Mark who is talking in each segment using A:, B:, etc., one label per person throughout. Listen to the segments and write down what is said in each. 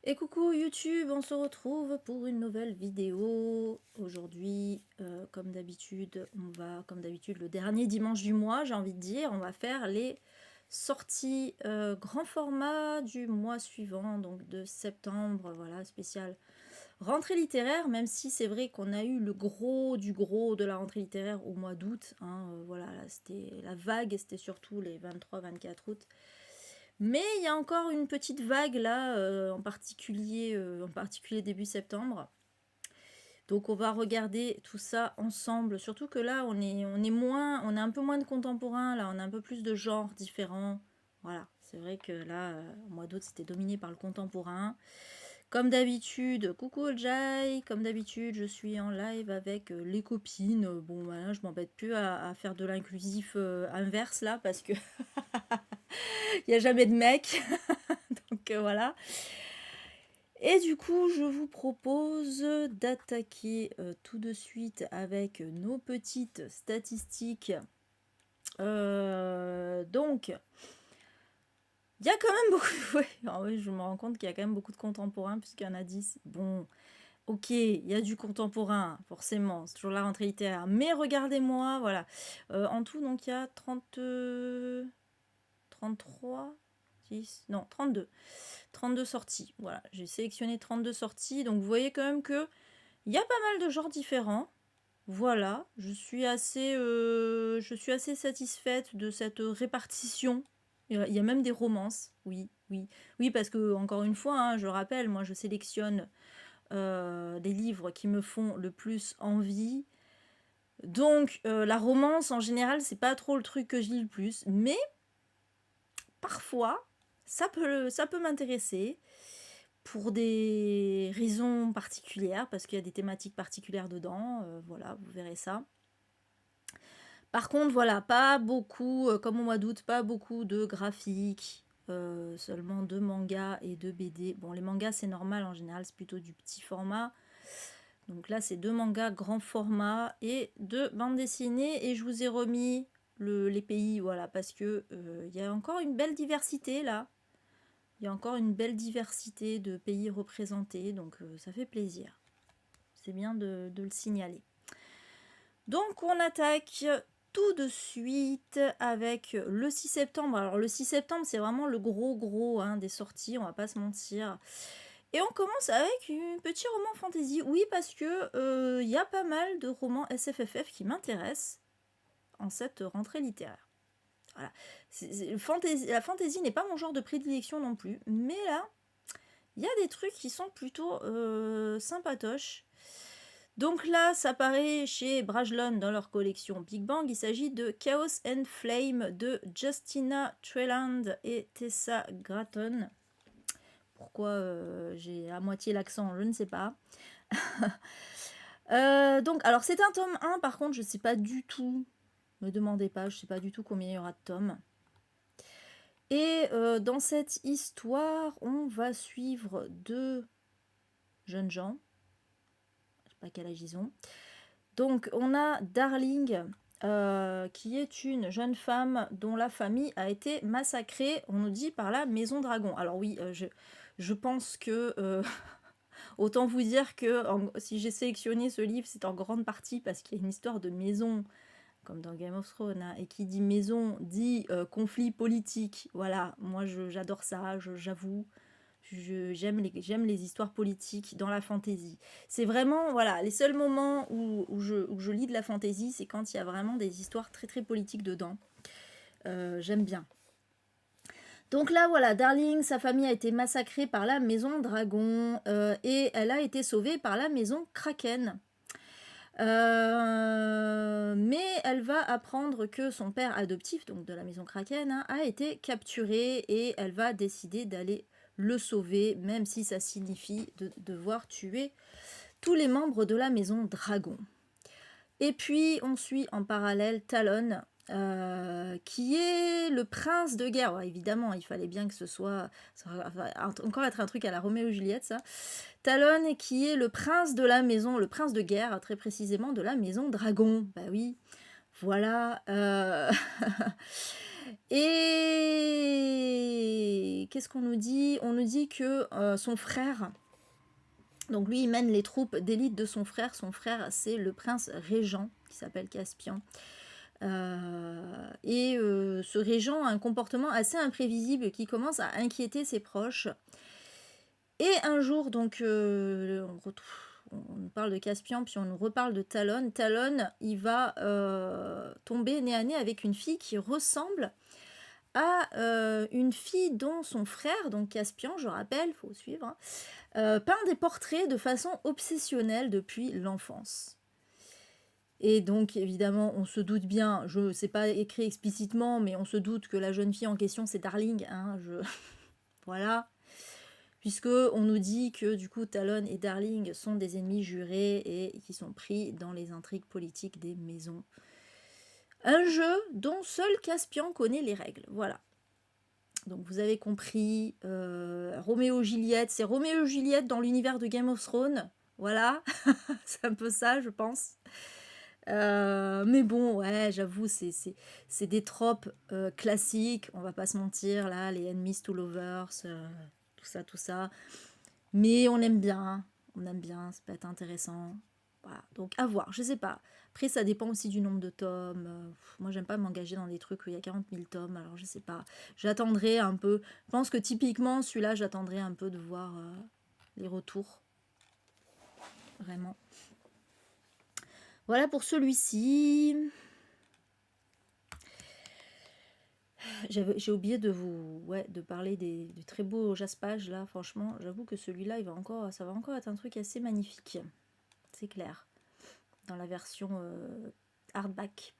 A: Et coucou YouTube, on se retrouve pour une nouvelle vidéo. Aujourd'hui, comme d'habitude, comme d'habitude, le dernier dimanche du mois, j'ai envie de dire, on va faire les sorties grand format du mois suivant, donc de septembre, voilà, spécial rentrée littéraire, même si c'est vrai qu'on a eu le gros du gros de la rentrée littéraire au mois d'août, hein, voilà, là, c'était la vague, c'était surtout les 23-24 août. Mais il y a encore une petite vague là, en particulier début septembre. Donc on va regarder tout ça ensemble. Surtout que là, on est un peu moins de contemporain, là, on a un peu plus de genres différents. Voilà, c'est vrai que là, au mois d'août, c'était dominé par le contemporain. Comme d'habitude, coucou Jai, comme d'habitude, je suis en live avec les copines. Bon, voilà, je m'embête plus à faire de l'inclusif inverse là, parce que il n'y a jamais de mec. Donc voilà. Et du coup, je vous propose d'attaquer tout de suite avec nos petites statistiques. Donc, il y a quand même beaucoup... Ouais, alors oui, je me rends compte qu'il y a quand même beaucoup de contemporains, puisqu'il y en a 10. Bon, ok, il y a du contemporain, forcément, c'est toujours la rentrée littéraire. Mais regardez-moi, voilà. En tout, donc, il y a 33... 10, non, 32 sorties. Voilà, j'ai sélectionné 32 sorties. Donc vous voyez quand même que il y a pas mal de genres différents. Voilà, je suis assez satisfaite de cette répartition. Il y a même des romances, oui, oui. Oui, parce que, encore une fois, hein, je rappelle, moi je sélectionne des livres qui me font le plus envie. Donc la romance, en général, c'est pas trop le truc que je lis le plus. Mais parfois, ça peut m'intéresser pour des raisons particulières, parce qu'il y a des thématiques particulières dedans, voilà, vous verrez ça. Par contre, voilà, pas beaucoup, comme au mois d'août, pas beaucoup de graphiques, seulement de mangas et de BD. Bon, les mangas, c'est normal, en général, c'est plutôt du petit format. Donc là, c'est 2 mangas grand format et 2 bandes dessinées, et je vous ai remis les pays, voilà, parce que il y a encore une belle diversité, là. Il y a encore une belle diversité de pays représentés, donc ça fait plaisir. C'est bien de le signaler. Donc on attaque tout de suite avec le 6 septembre. Alors le 6 septembre, c'est vraiment le gros hein, des sorties, on va pas se mentir. Et on commence avec un petit roman fantasy. Oui, parce que y a pas mal de romans SFFF qui m'intéressent en cette rentrée littéraire. Voilà. La fantasy n'est pas mon genre de prédilection non plus, mais là, il y a des trucs qui sont plutôt sympatoches. Donc là, ça paraît chez Brajlon dans leur collection Big Bang. Il s'agit de Chaos and Flame de Justina Treland et Tessa Gratton. Pourquoi j'ai à moitié l'accent, je ne sais pas. Donc, alors c'est un tome 1, par contre, je ne sais pas du tout. Ne me demandez pas, je ne sais pas du tout combien il y aura de tomes. Et dans cette histoire, on va suivre 2 jeunes gens. Je ne sais pas quel âge ils ont. Donc on a Darling, qui est une jeune femme dont la famille a été massacrée, on nous dit, par la Maison Dragon. Alors oui, je pense que... autant vous dire que si j'ai sélectionné ce livre, c'est en grande partie parce qu'il y a une histoire de maison, comme dans Game of Thrones, hein, et qui dit maison, dit conflit politique. Voilà, moi j'adore ça, j'avoue. J'aime les histoires politiques dans la fantaisie. C'est vraiment, voilà, les seuls moments où je lis de la fantaisie, c'est quand il y a vraiment des histoires très très politiques dedans. J'aime bien. Donc là, voilà, Darling, sa famille a été massacrée par la Maison Dragon, et elle a été sauvée par la Maison Kraken. Mais elle va apprendre que son père adoptif, donc de la Maison Kraken, hein, a été capturé, et elle va décider d'aller le sauver, même si ça signifie de devoir tuer tous les membres de la Maison Dragon. Et puis on suit en parallèle Talon, qui est le prince de guerre. Ouais, évidemment, il fallait bien que ça va encore être un truc à la Roméo et Juliette, ça. Talon, qui est le prince de la maison, le prince de guerre, très précisément de la Maison Dragon. Bah oui, voilà. Et qu'est-ce qu'on nous dit? On nous dit que son frère, donc lui il mène les troupes d'élite de son frère. Son frère c'est le prince régent qui s'appelle Caspian. Ce régent a un comportement assez imprévisible qui commence à inquiéter ses proches. Et un jour, donc, on parle de Caspian, puis on nous reparle de Talon. Talon, il va tomber nez à nez avec une fille qui ressemble à une fille dont son frère, donc Caspian, je rappelle, il faut suivre, hein, peint des portraits de façon obsessionnelle depuis l'enfance. Et donc, évidemment, on se doute bien, je sais pas écrit explicitement, mais on se doute que la jeune fille en question, c'est Darling. Hein, voilà. Puisque on nous dit que, du coup, Talon et Darling sont des ennemis jurés et qui sont pris dans les intrigues politiques des maisons. Un jeu dont seul Caspian connaît les règles. Voilà. Donc, vous avez compris, Roméo-Juliette, c'est Roméo-Juliette dans l'univers de Game of Thrones. Voilà. C'est un peu ça, je pense. Mais bon, ouais, j'avoue, c'est des tropes classiques, on va pas se mentir, là, les enemies to lovers, tout ça. Mais on aime bien, ça peut être intéressant. Voilà, donc à voir, je sais pas. Après, ça dépend aussi du nombre de tomes. Moi, j'aime pas m'engager dans des trucs où il y a 40 000 tomes, alors je sais pas. J'attendrai un peu. Je pense que typiquement, celui-là, j'attendrai un peu de voir les retours. Vraiment. Voilà pour celui-ci. J'ai oublié de parler du très beau jaspage là. Franchement, j'avoue que celui-là, ça va encore être un truc assez magnifique. C'est clair. Dans la version hardback.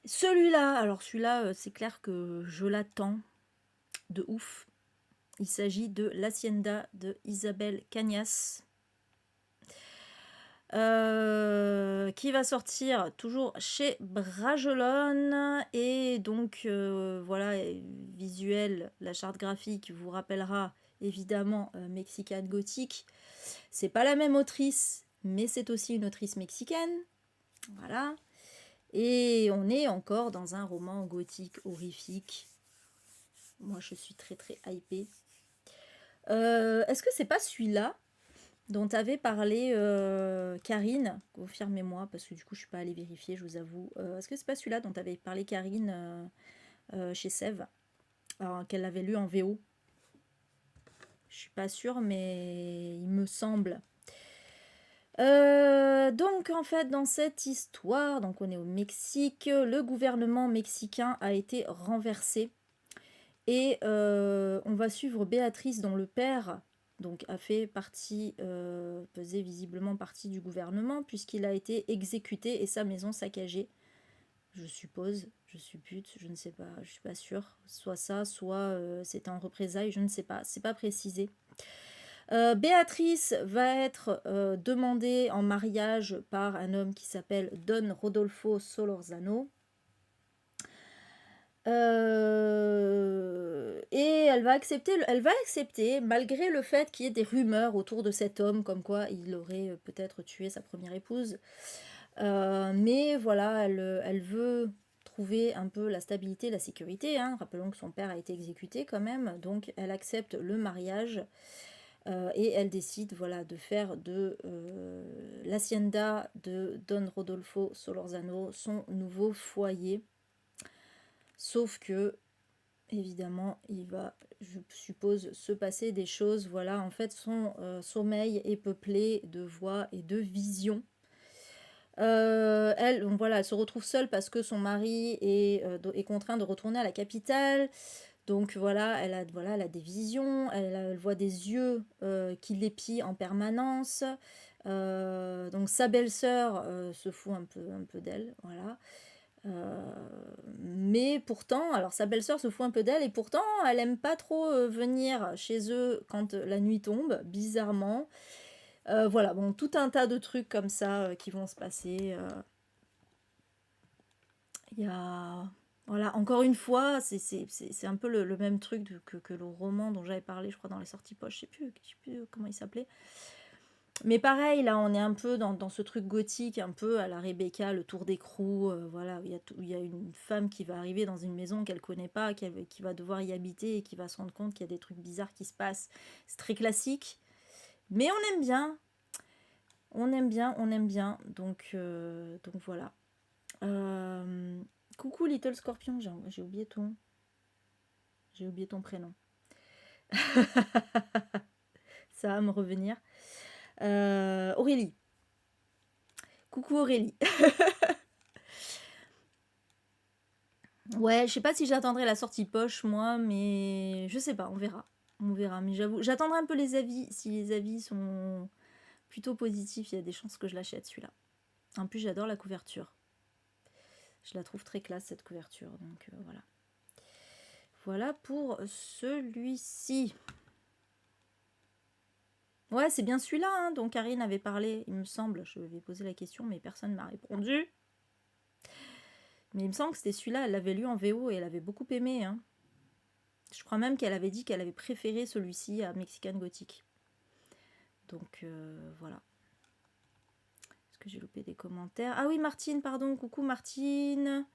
A: Celui-là, c'est clair que je l'attends de ouf. Il s'agit de l'Hacienda de Isabelle Cañas. Qui va sortir toujours chez Bragelonne. Et donc, voilà, visuel, la charte graphique vous rappellera évidemment Mexican Gothic. C'est pas la même autrice, mais c'est aussi une autrice mexicaine. Voilà. Et on est encore dans un roman gothique horrifique. Moi, je suis très très hypée. Est-ce que c'est pas celui-là dont avait parlé Karine? Confirmez-moi, parce que du coup, je suis pas allée vérifier, je vous avoue. Est-ce que c'est pas celui-là dont avait parlé Karine chez Sève, qu'elle avait lu en VO? Je suis pas sûre, mais il me semble. Donc en fait dans cette histoire, donc on est au Mexique, le gouvernement mexicain a été renversé et on va suivre Béatrice dont le père donc a fait partie, faisait visiblement partie du gouvernement puisqu'il a été exécuté et sa maison saccagée. Je suppose, je suppute, je ne sais pas, je suis pas sûre. Soit ça, soit c'était en représailles, je ne sais pas, c'est pas précisé. Béatrice va être demandée en mariage par un homme qui s'appelle Don Rodolfo Solorzano. Et elle va accepter malgré le fait qu'il y ait des rumeurs autour de cet homme, comme quoi il aurait peut-être tué sa première épouse. Mais voilà, elle veut trouver un peu la stabilité, la sécurité. Hein. Rappelons que son père a été exécuté quand même, donc elle accepte le mariage. Et elle décide voilà, de faire de l'hacienda de Don Rodolfo Solorzano son nouveau foyer. Sauf que, évidemment, il va, je suppose, se passer des choses. Voilà, en fait, son sommeil est peuplé de voix et de visions. Elle se retrouve seule parce que son mari est contraint de retourner à la capitale. Donc voilà, elle a des visions, elle voit des yeux qui l'épient en permanence. Donc sa belle-sœur se fout un peu d'elle, voilà. Mais pourtant, alors sa belle-sœur se fout un peu d'elle et pourtant elle aime pas trop venir chez eux quand la nuit tombe, bizarrement. Voilà, bon, tout un tas de trucs comme ça qui vont se passer. Il y a... Voilà, encore une fois, c'est un peu le même truc que le roman dont j'avais parlé, je crois, dans les sorties poches, je sais plus comment il s'appelait. Mais pareil, là, on est un peu dans ce truc gothique, un peu à la Rebecca, le tour d'écrou, voilà, où il y a une femme qui va arriver dans une maison qu'elle connaît pas, qui va devoir y habiter et qui va se rendre compte qu'il y a des trucs bizarres qui se passent. C'est très classique, mais on aime bien, on aime bien, on aime bien, donc voilà. Coucou Little Scorpion, j'ai oublié ton prénom. Ça va me revenir. Aurélie. Coucou Aurélie. Ouais, je sais pas si j'attendrai la sortie poche, moi, mais je sais pas, on verra. On verra, mais j'attendrai un peu les avis. Si les avis sont plutôt positifs, il y a des chances que je l'achète celui-là. En plus, j'adore la couverture. Je la trouve très classe, cette couverture, donc voilà. Voilà pour celui-ci. Ouais, c'est bien celui-là, hein, dont Karine avait parlé, il me semble. Je vais poser la question, mais personne ne m'a répondu. Mais il me semble que c'était celui-là, elle l'avait lu en VO et elle avait beaucoup aimé. Hein. Je crois même qu'elle avait dit qu'elle avait préféré celui-ci à Mexican Gothic. Donc voilà. Est-ce que j'ai loupé des commentaires? Ah oui, Martine, pardon. Coucou Martine.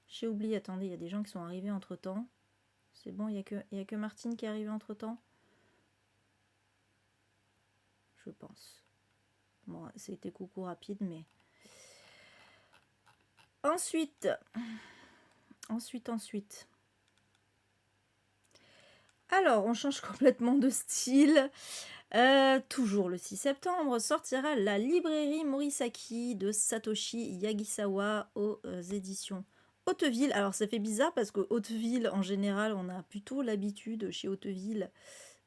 A: J'ai oublié, attendez, il y a des gens qui sont arrivés entre-temps. C'est bon, il n'y a que Martine qui est arrivée entre-temps. Je pense. Bon, c'était coucou rapide, mais... Ensuite. Alors, on change complètement de style. Toujours le 6 septembre sortira La librairie Morisaki de Satoshi Yagisawa aux éditions Hauteville. Alors ça fait bizarre parce que Hauteville, en général, on a plutôt l'habitude chez Hauteville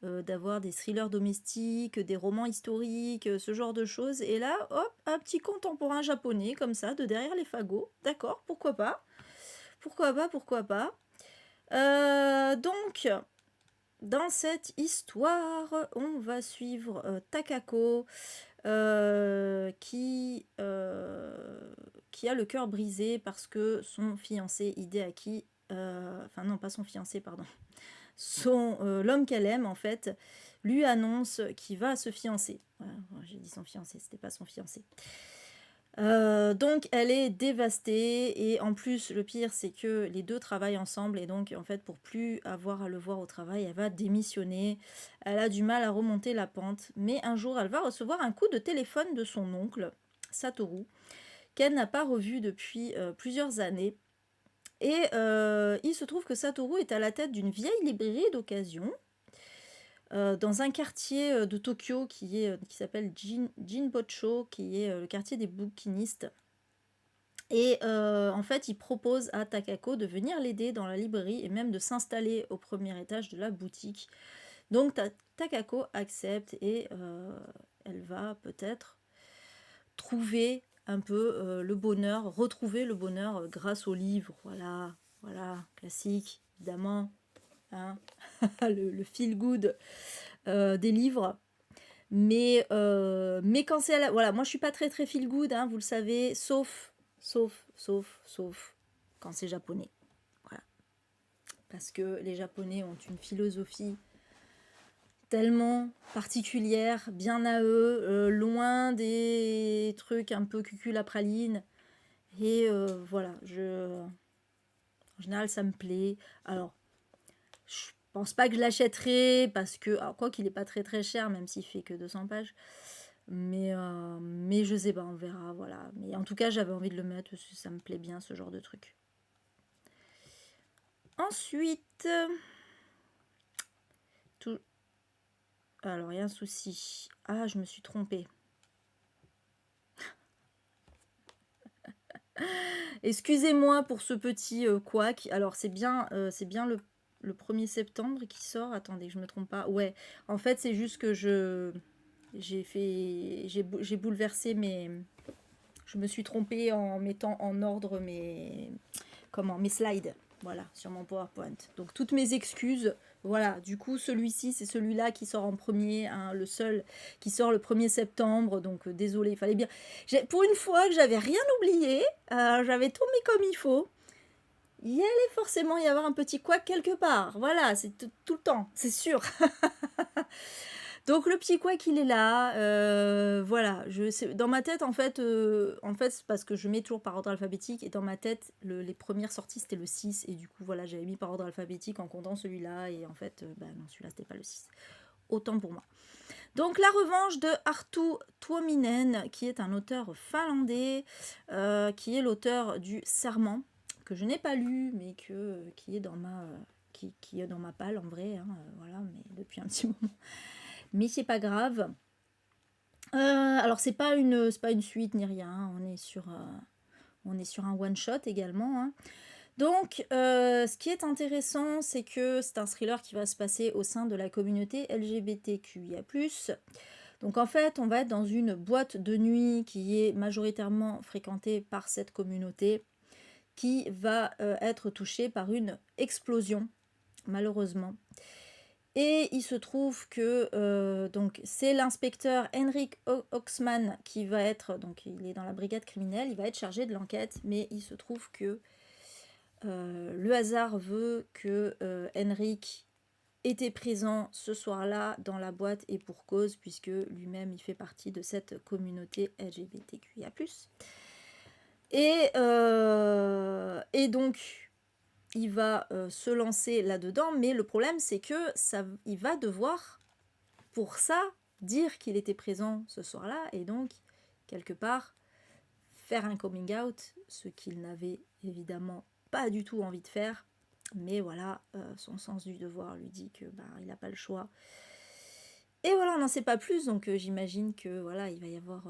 A: d'avoir des thrillers domestiques, des romans historiques, ce genre de choses. Et là, hop, un petit contemporain japonais comme ça, de derrière les fagots. D'accord, pourquoi pas. Pourquoi pas. Donc... Dans cette histoire, on va suivre Takako qui a le cœur brisé parce que son fiancé Hideaki, enfin non pas son fiancé pardon, l'homme qu'elle aime en fait, lui annonce qu'il va se fiancer. Voilà, j'ai dit son fiancé, c'était pas son fiancé. Donc elle est dévastée et en plus le pire c'est que les deux travaillent ensemble et donc en fait pour plus avoir à le voir au travail elle va démissionner, elle a du mal à remonter la pente mais un jour elle va recevoir un coup de téléphone de son oncle Satoru qu'elle n'a pas revu depuis plusieurs années et il se trouve que Satoru est à la tête d'une vieille librairie d'occasion dans un quartier de Tokyo qui s'appelle Jinbocho, qui est le quartier des bouquinistes. Et en fait, il propose à Takako de venir l'aider dans la librairie et même de s'installer au premier étage de la boutique. Donc Takako accepte et elle va peut-être trouver un peu le bonheur, retrouver le bonheur grâce au livre. Voilà, classique, évidemment. Hein le feel good des livres. Mais quand c'est voilà, moi je suis pas très feel good, hein, vous le savez, sauf quand c'est japonais. Voilà. Parce que les Japonais ont une philosophie tellement particulière, bien à eux, loin des trucs un peu cucul à praline. Et voilà, en général ça me plaît. Alors, je pense pas que je l'achèterai parce que, alors quoi qu'il est pas très cher, même s'il fait que 200 pages. Mais je sais pas, on verra, voilà. Mais en tout cas, j'avais envie de le mettre parce que ça me plaît bien, ce genre de truc. Ensuite, alors, il y a un souci. Ah, je me suis trompée. Excusez-moi pour ce petit couac. Alors, c'est bien le 1er septembre qui sort. Attendez, je me trompe pas. Ouais, en fait, c'est juste que j'ai bouleversé je me suis trompée en mettant en ordre mes slides, voilà, sur mon PowerPoint. Donc toutes mes excuses. Voilà, du coup celui-ci c'est celui-là qui sort en premier, hein, le seul qui sort le 1er septembre. Donc désolé, il fallait bien. Pour une fois que j'avais rien oublié, j'avais tout mis comme il faut. Il y allait forcément y avoir un petit couac quelque part. Voilà, c'est tout le temps, c'est sûr. Donc le petit quoi qu'il est là, voilà, dans ma tête en fait c'est parce que je mets toujours par ordre alphabétique et dans ma tête les premières sorties c'était le 6 et du coup voilà j'avais mis par ordre alphabétique en comptant celui-là et en fait bah non celui-là c'était pas le 6. Autant pour moi. Donc la revanche de Arttu Tuominen qui est un auteur finlandais, qui est l'auteur du Serment que je n'ai pas lu mais qui est dans ma... qui est dans ma palle en vrai, hein, voilà, mais depuis un petit moment. Mais c'est pas grave. Alors c'est pas une suite ni rien, hein. On est sur un one shot également, hein. Donc ce qui est intéressant c'est que c'est un thriller qui va se passer au sein de la communauté LGBTQIA+. Donc en fait on va être dans une boîte de nuit qui est majoritairement fréquentée par cette communauté qui va être touchée par une explosion malheureusement. Et il se trouve que donc c'est l'inspecteur Henrik Oxman qui va être, donc il est dans la brigade criminelle, il va être chargé de l'enquête, mais il se trouve que le hasard veut que Henrik était présent ce soir-là dans la boîte et pour cause, puisque lui-même il fait partie de cette communauté LGBTQIA+. Et donc il va se lancer là-dedans, mais le problème c'est que il va devoir, pour ça, dire qu'il était présent ce soir-là, et donc, quelque part, faire un coming out, ce qu'il n'avait évidemment pas du tout envie de faire, mais voilà, son sens du devoir lui dit que il n'a pas le choix. Et voilà, on n'en sait pas plus, donc j'imagine que voilà, il va y avoir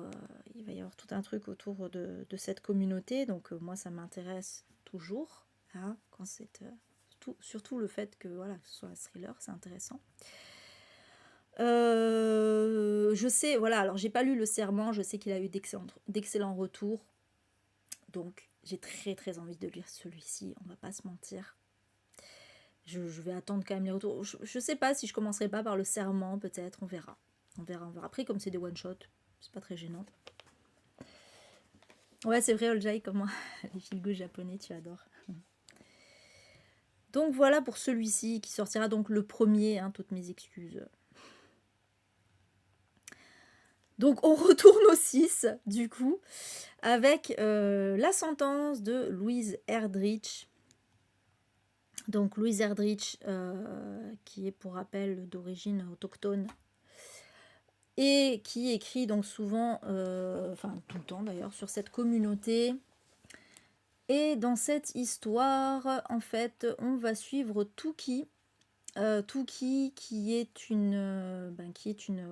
A: tout un truc autour de cette communauté, donc moi ça m'intéresse toujours. Hein, quand c'est surtout le fait que voilà que ce soit un thriller, c'est intéressant. Je sais, voilà, alors j'ai pas lu Le Serment, je sais qu'il a eu d'excellents retours, donc j'ai très très envie de lire celui-ci, on va pas se mentir. Je vais attendre quand même les retours. Je sais pas si je commencerai pas par Le Serment, peut-être, on verra. On verra. Après, comme c'est des one-shots, c'est pas très gênant. Ouais, c'est vrai, Oljai, comme moi, les feel-good japonais, tu adores. Donc voilà pour celui-ci qui sortira donc le premier, hein, toutes mes excuses. Donc on retourne au 6 du coup avec la sentence de Louise Erdrich. Donc Louise Erdrich qui est pour rappel d'origine autochtone et qui écrit donc souvent, enfin tout le temps d'ailleurs, sur cette communauté. Et dans cette histoire, en fait, on va suivre Tuki. Tuki qui est une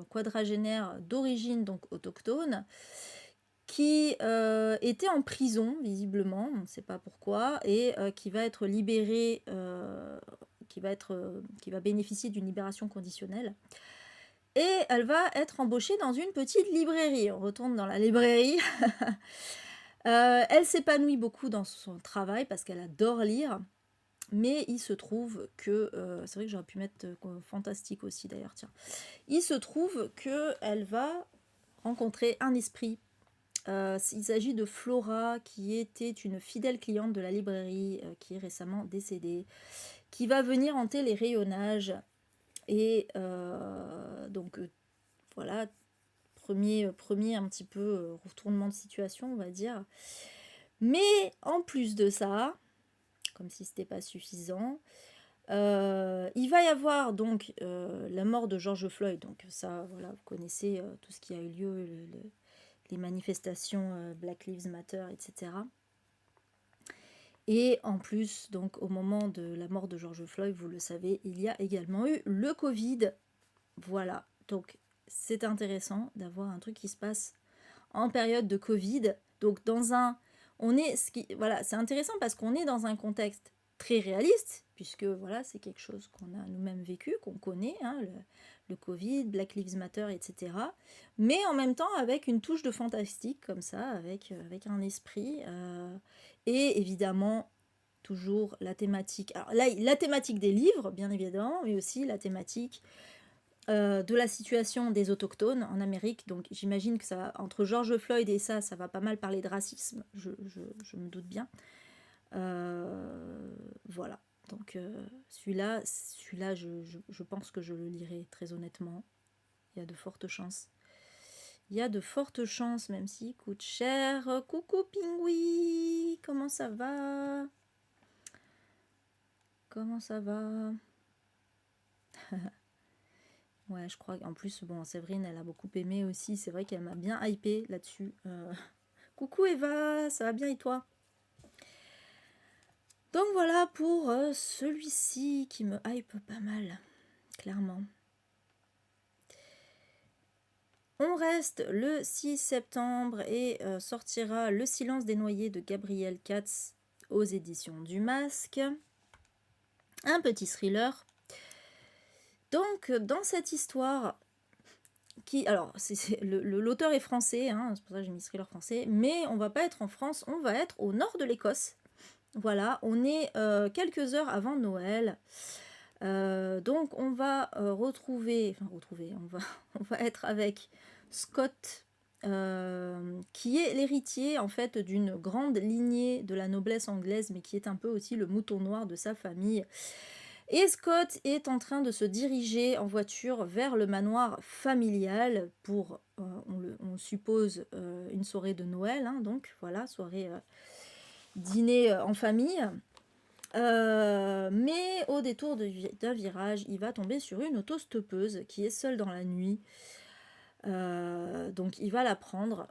A: quadragénaire d'origine donc autochtone qui était en prison visiblement, on ne sait pas pourquoi, et qui va être libérée, qui va bénéficier d'une libération conditionnelle. Et elle va être embauchée dans une petite librairie. On retourne dans la librairie. Elle s'épanouit beaucoup dans son travail parce qu'elle adore lire. Mais il se trouve que, c'est vrai que j'aurais pu mettre fantastique aussi d'ailleurs, tiens. Il se trouve qu'elle va rencontrer un esprit. Il s'agit de Flora, qui était une fidèle cliente de la librairie, qui est récemment décédée, qui va venir hanter les rayonnages. Et donc, voilà, premier un petit peu retournement de situation, on va dire. Mais en plus de ça, comme si c'était pas suffisant, il va y avoir donc la mort de George Floyd, donc ça, voilà, vous connaissez tout ce qui a eu lieu, les manifestations Black Lives Matter, etc. Et en plus, donc au moment de la mort de George Floyd, vous le savez, il y a également eu le Covid. Voilà, donc c'est intéressant d'avoir un truc qui se passe en période de Covid. Donc voilà, c'est intéressant parce qu'on est dans un contexte très réaliste, puisque voilà, c'est quelque chose qu'on a nous-mêmes vécu, qu'on connaît, hein, le Covid, Black Lives Matter, etc. Mais en même temps avec une touche de fantastique comme ça, avec un esprit, et évidemment toujours la thématique. Alors là, la thématique des livres, bien évidemment, mais aussi la thématique de la situation des autochtones en Amérique. Donc j'imagine que ça, entre George Floyd et ça va pas mal parler de racisme, je me doute bien. Voilà, donc celui-là je pense que je le lirai très honnêtement. Il y a de fortes chances. Il y a de fortes chances, même s'il coûte cher. Coucou Pingui, comment ça va? Comment ça va? Ouais, je crois qu'en plus, bon, Séverine, elle a beaucoup aimé aussi. C'est vrai qu'elle m'a bien hypé là-dessus. Coucou Eva, ça va bien et toi? Donc voilà pour celui-ci qui me hype pas mal, clairement. On reste le 6 septembre et sortira Le silence des noyés de Gabriel Katz aux éditions du Masque. Un petit thriller. Donc dans cette histoire, alors l'auteur est français, hein, c'est pour ça que j'ai mis thriller français, mais on va pas être en France, on va être au nord de l'Écosse. Voilà, on est quelques heures avant Noël. Donc on va on va être avec Scott, qui est l'héritier en fait d'une grande lignée de la noblesse anglaise, mais qui est un peu aussi le mouton noir de sa famille. Et Scott est en train de se diriger en voiture vers le manoir familial pour, on suppose, une soirée de Noël, hein, donc voilà, soirée dîner en famille. Mais au détour d'un virage, il va tomber sur une autostoppeuse qui est seule dans la nuit. Donc il va la prendre.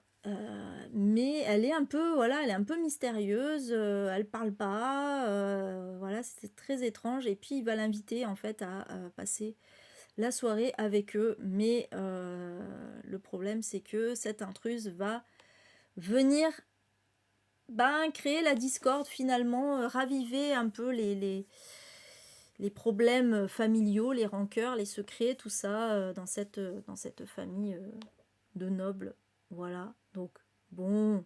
A: Mais elle est un peu, voilà, elle est un peu mystérieuse, elle parle pas, voilà, c'est très étrange. Et puis il va l'inviter en fait à passer la soirée avec eux. Mais le problème, c'est que cette intruse va venir créer la discorde finalement, raviver un peu les problèmes familiaux, les rancœurs, les secrets, tout ça dans cette famille de nobles. Voilà, donc bon,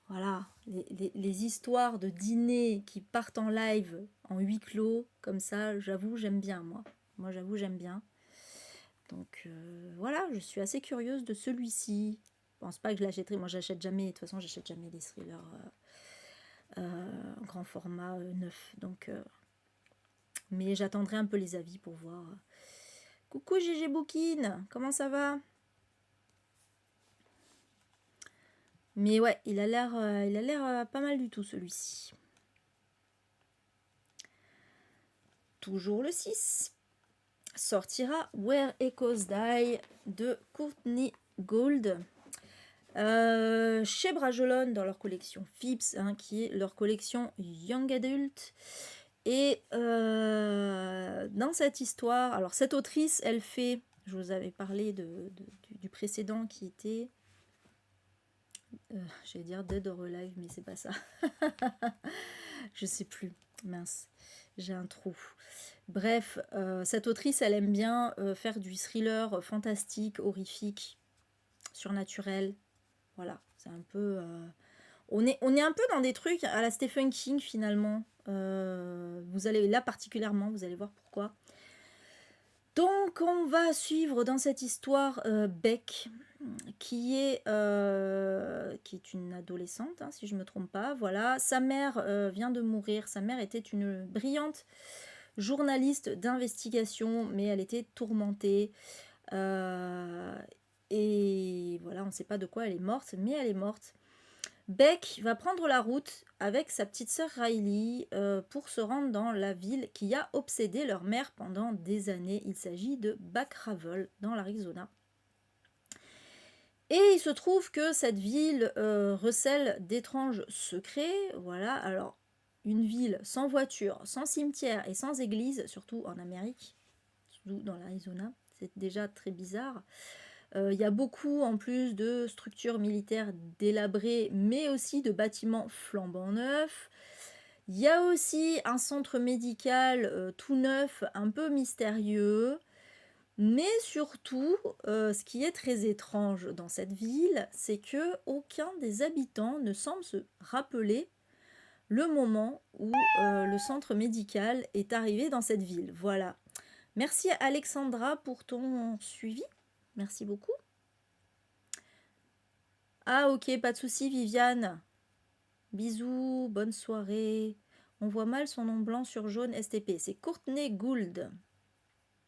A: voilà, les histoires de dîner qui partent en live, en huis clos, comme ça, j'avoue, j'aime bien, moi. Moi, j'avoue, j'aime bien. Donc voilà, je suis assez curieuse de celui-ci. Je pense pas que je l'achèterai. Moi, j'achète jamais. De toute façon, j'achète jamais des thrillers grand format neuf. Donc, mais j'attendrai un peu les avis pour voir. Coucou GG Bookin, comment ça va? Mais ouais, il a l'air pas mal du tout celui-ci. Toujours le 6. Sortira Where Echoes Die de Courtney Gould. Chez Bragelonne dans leur collection Phipps, hein, qui est leur collection Young Adult. Et dans cette histoire, alors cette autrice, elle fait, je vous avais parlé du précédent qui était, j'allais dire Dead or Alive, mais c'est pas ça. Je sais plus, mince, j'ai un trou. Bref, cette autrice, elle aime bien faire du thriller fantastique, horrifique, surnaturel. Voilà, c'est un peu... on est un peu dans des trucs à la Stephen King finalement. Vous allez là particulièrement, vous allez voir pourquoi. Donc on va suivre dans cette histoire Beck, qui est une adolescente, hein, si je ne me trompe pas. Voilà, sa mère vient de mourir. Sa mère était une brillante journaliste d'investigation, mais elle était tourmentée. Et voilà, on ne sait pas de quoi elle est morte, mais elle est morte. Beck va prendre la route avec sa petite sœur Riley pour se rendre dans la ville qui a obsédé leur mère pendant des années. Il s'agit de Back Ravel dans l'Arizona. Et il se trouve que cette ville recèle d'étranges secrets. Voilà, alors une ville sans voiture, sans cimetière et sans église, surtout en Amérique, surtout dans l'Arizona, c'est déjà très bizarre. Il y a beaucoup en plus de structures militaires délabrées, mais aussi de bâtiments flambant neufs. Il y a aussi un centre médical tout neuf, un peu mystérieux. Mais surtout, ce qui est très étrange dans cette ville, c'est que aucun des habitants ne semble se rappeler le moment où le centre médical est arrivé dans cette ville. Voilà. Merci Alexandra pour ton suivi. Merci beaucoup. Ah ok, pas de souci Viviane. Bisous, bonne soirée. On voit mal son nom blanc sur jaune STP. C'est Courtney Gould.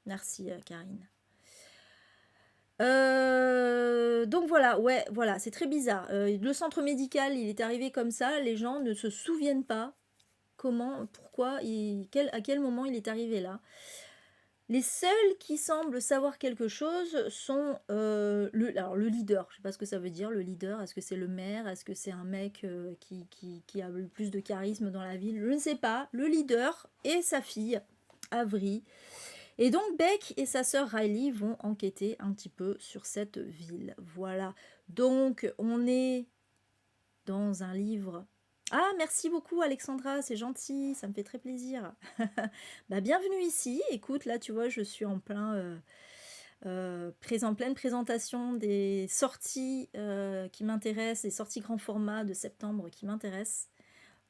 A: Merci Karine. Donc voilà, ouais, voilà, c'est très bizarre. Le centre médical, il est arrivé comme ça, les gens ne se souviennent pas comment, pourquoi, à quel moment il est arrivé là. Les seuls qui semblent savoir quelque chose sont alors le leader. Je sais pas ce que ça veut dire, le leader. Est-ce que c'est le maire? Est-ce que c'est un mec qui a le plus de charisme dans la ville? Je ne sais pas. Le leader et sa fille, Avery. Et donc Beck et sa sœur Riley vont enquêter un petit peu sur cette ville. Voilà. Donc on est dans un livre. Ah, merci beaucoup Alexandra, c'est gentil, ça me fait très plaisir. Bah, bienvenue ici. Écoute, là, tu vois, je suis en pleine présentation des sorties qui m'intéressent, des sorties grand format de septembre qui m'intéressent.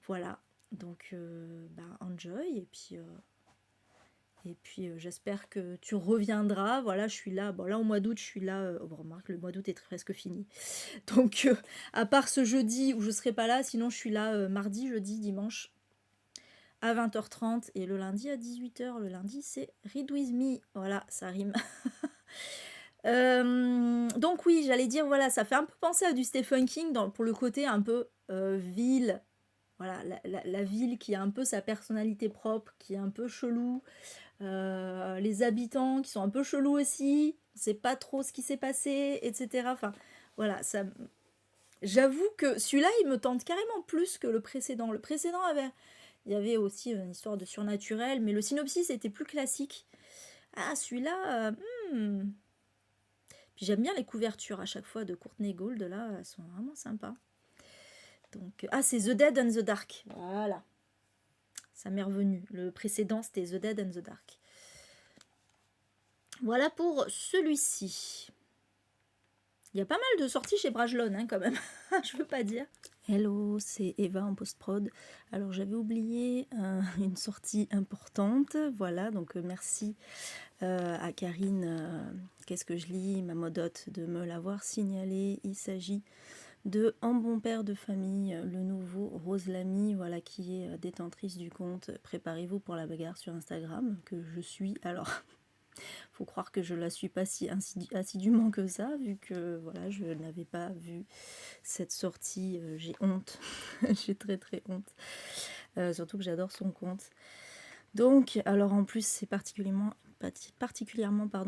A: Voilà, donc bah, enjoy et puis j'espère que tu reviendras. Voilà, je suis là. Bon, là, au mois d'août, je suis là. Bon, remarque, le mois d'août est presque fini. Donc, à part ce jeudi où je serai pas là, sinon je suis là mardi, jeudi, dimanche à 20h30 et le lundi à 18h. Le lundi, c'est Read With Me. Voilà, ça rime. Donc oui, j'allais dire, voilà, ça fait un peu penser à du Stephen King pour le côté un peu ville. Voilà, la ville qui a un peu sa personnalité propre, qui est un peu chelou. Les habitants qui sont un peu chelous aussi. On sait pas trop ce qui s'est passé, etc. Enfin, voilà, ça... J'avoue que celui-là, il me tente carrément plus que le précédent. Le précédent il y avait aussi une histoire de surnaturel, mais le synopsis était plus classique. Ah, celui-là, Puis j'aime bien les couvertures à chaque fois de Courtney Gould, là, elles sont vraiment sympas. Donc, ah, c'est The Dead and the Dark. Voilà. Ça m'est revenu. Le précédent, c'était The Dead and the Dark. Voilà pour celui-ci. Il y a pas mal de sorties chez Brajlon, hein, quand même. Je veux pas dire. Hello, c'est Eva en post-prod. Alors j'avais oublié une sortie importante. Voilà, donc merci à Karine, qu'est-ce que je lis, ma modote, de me l'avoir signalé. Il s'agit de En bon père de famille, le nouveau Rose Lamy, voilà, qui est détentrice du compte. Préparez-vous pour la bagarre sur Instagram, que je suis. Alors, faut croire que je la suis pas si assidûment que ça, vu que voilà, je n'avais pas vu cette sortie. J'ai honte, j'ai très très honte. Surtout que j'adore son compte. Donc, alors en plus, c'est particulièrement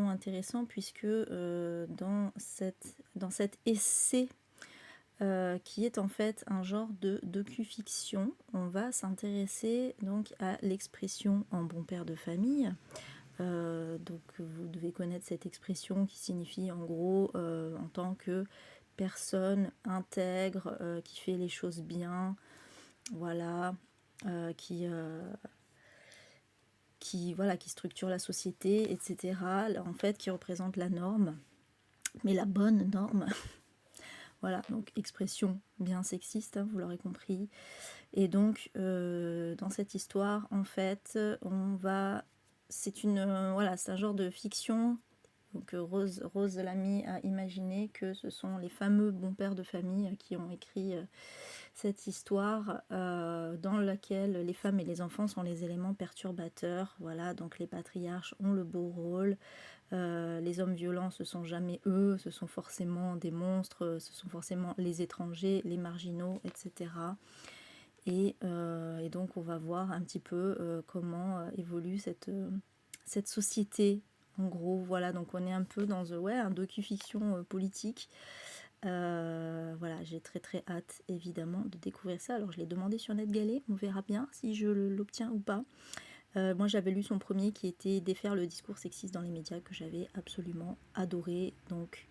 A: intéressant puisque dans cet essai qui est en fait un genre de docu-fiction, on va s'intéresser donc à l'expression en bon père de famille. Donc vous devez connaître cette expression qui signifie en gros en tant que personne intègre, qui fait les choses bien, voilà, qui structure la société, etc. En fait, qui représente la norme, mais la bonne norme. Voilà, donc expression bien sexiste, hein, vous l'aurez compris. Et donc, dans cette histoire, en fait, c'est un genre de fiction. Donc Rose Lamy a imaginé que ce sont les fameux bons pères de famille qui ont écrit cette histoire dans laquelle les femmes et les enfants sont les éléments perturbateurs. Voilà, donc les patriarches ont le beau rôle. Les hommes violents, ce sont jamais eux, ce sont forcément des monstres, ce sont forcément les étrangers, les marginaux, etc. Et donc on va voir un petit peu comment évolue cette société. En gros, voilà, donc on est un peu dans un docu-fiction politique. Voilà, j'ai très très hâte évidemment de découvrir ça. Alors je l'ai demandé sur NetGalley, on verra bien si je l'obtiens ou pas. Moi j'avais lu son premier qui était Défaire le discours sexiste dans les médias, que j'avais absolument adoré, donc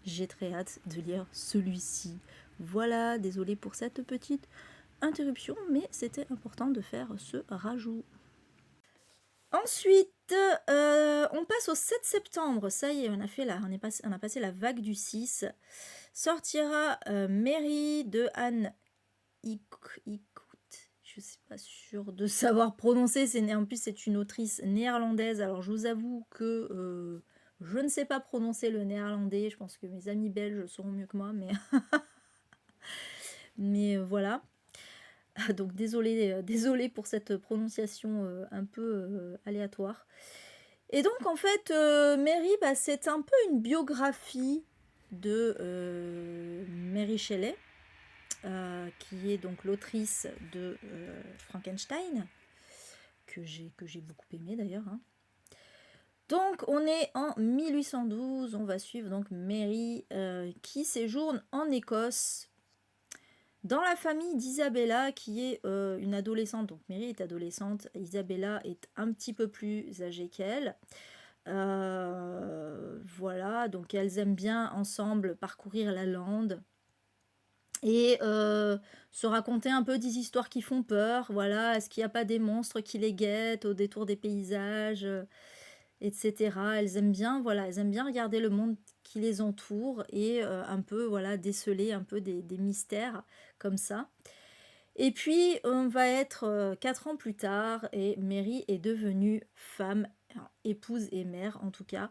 A: j'ai très hâte de lire celui-ci. Voilà, désolée pour cette petite interruption, mais c'était important de faire ce rajout. Ensuite, on passe au 7 septembre. Ça y est, on a passé la vague du 6. Sortira Mary de Anne Ikut. Je ne suis pas sûre de savoir prononcer. En plus, c'est une autrice néerlandaise. Alors, je vous avoue que je ne sais pas prononcer le néerlandais. Je pense que mes amis belges sauront mieux que moi. Mais voilà. Donc désolée pour cette prononciation un peu aléatoire. Et donc en fait, Mary, bah, c'est un peu une biographie de Mary Shelley, qui est donc l'autrice de Frankenstein, que j'ai beaucoup aimé d'ailleurs, hein. Donc on est en 1812, on va suivre donc Mary qui séjourne en Écosse dans la famille d'Isabella qui est une adolescente. Donc Mary est adolescente, Isabella est un petit peu plus âgée qu'elle. Voilà, donc elles aiment bien ensemble parcourir la lande et se raconter un peu des histoires qui font peur. Voilà, est-ce qu'il n'y a pas des monstres qui les guettent au détour des paysages, etc. Elles aiment bien, voilà, elles aiment bien regarder le monde qui les entoure et un peu, voilà, déceler un peu des mystères comme ça. Et puis, on va être 4 ans plus tard et Mary est devenue femme, épouse et mère en tout cas.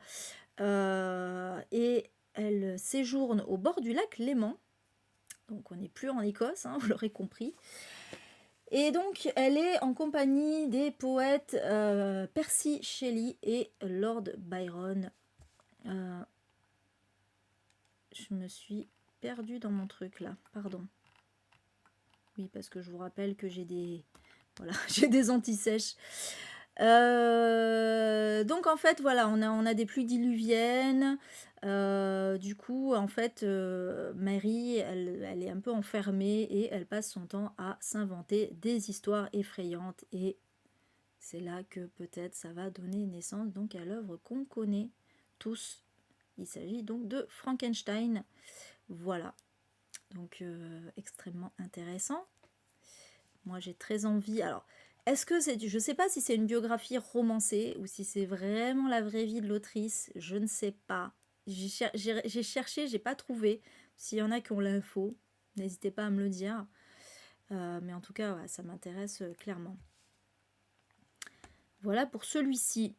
A: Et elle séjourne au bord du lac Léman. Donc on n'est plus en Écosse, hein, vous l'aurez compris. Et donc elle est en compagnie des poètes Percy Shelley et Lord Byron. Je me suis perdue dans mon truc là, pardon. Oui, parce que je vous rappelle que j'ai des... Voilà, j'ai des antisèches. Donc en fait, voilà, on a des pluies diluviennes. Du coup, en fait, Mary, elle est un peu enfermée et elle passe son temps à s'inventer des histoires effrayantes. Et c'est là que peut-être ça va donner naissance donc à l'œuvre qu'on connaît tous. Il s'agit donc de Frankenstein. Voilà, donc extrêmement intéressant. Moi, j'ai très envie. Alors, est-ce que c'est... Je ne sais pas si c'est une biographie romancée ou si c'est vraiment la vraie vie de l'autrice. Je ne sais pas. J'ai cherché, j'ai pas trouvé. S'il y en a qui ont l'info, n'hésitez pas à me le dire. Mais en tout cas, ouais, ça m'intéresse clairement. Voilà pour celui-ci.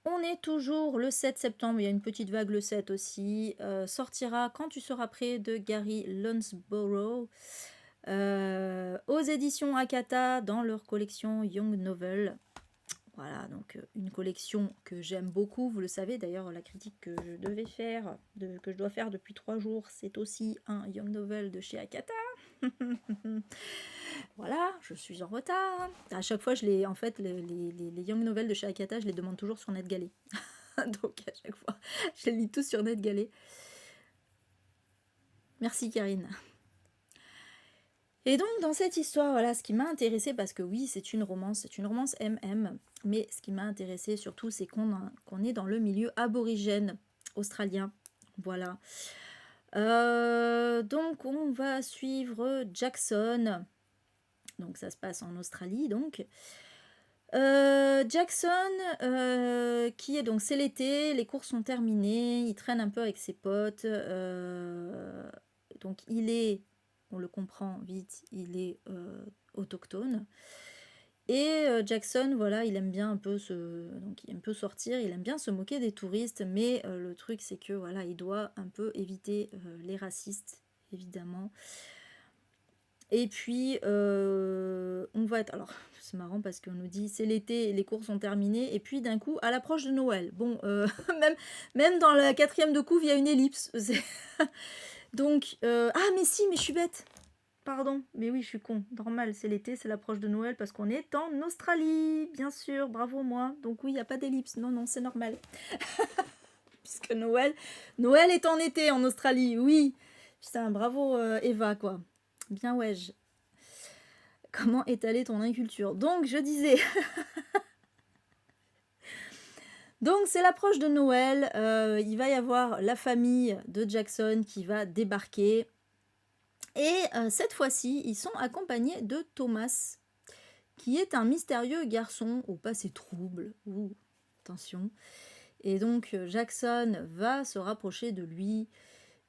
A: On est toujours le 7 septembre, il y a une petite vague le 7 aussi. Sortira Quand tu seras prêt de Gary Lunsborough. Aux éditions Akata dans leur collection Young Novel. Voilà, donc une collection que j'aime beaucoup, vous le savez d'ailleurs, la critique que je devais faire, que je dois faire depuis 3 jours, c'est aussi un Young Novel de chez Akata. Voilà, je suis en retard. À chaque fois, en fait, les Young Novels de chez Akata, je les demande toujours sur NetGalley. Donc à chaque fois, je les lis tous sur NetGalley. Merci Karine. Et donc dans cette histoire, voilà, ce qui m'a intéressé, parce que oui, c'est une romance MM, mais ce qui m'a intéressé surtout, c'est qu'on est dans le milieu aborigène australien. Voilà. Donc on va suivre Jackson. Donc ça se passe en Australie, donc. Jackson, qui est donc, c'est l'été, les cours sont terminés, il traîne un peu avec ses potes. Donc il est, on le comprend vite, il est autochtone. Et Jackson, voilà, il aime bien un peu donc il aime un peu sortir, il aime bien se moquer des touristes, mais le truc c'est que voilà, il doit un peu éviter les racistes, évidemment. Et puis, on va être... Alors, c'est marrant parce qu'on nous dit c'est l'été, les cours sont terminés. Et puis, d'un coup, à l'approche de Noël. Bon, même dans la 4e de couve, il y a une ellipse. Donc, ah, mais si, mais je suis bête. Pardon, mais oui, je suis con. Normal, c'est l'été, c'est l'approche de Noël parce qu'on est en Australie. Bien sûr, bravo moi. Donc oui, il n'y a pas d'ellipse. Non, non, c'est normal. Puisque Noël est en été en Australie, oui. Putain, bravo Eva, quoi. Bien ouais. Comment étaler ton inculture? Donc, je disais... Donc, c'est l'approche de Noël. Il va y avoir la famille de Jackson qui va débarquer. Et cette fois-ci, ils sont accompagnés de Thomas, qui est un mystérieux garçon au passé trouble. Ouh, attention. Et donc, Jackson va se rapprocher de lui.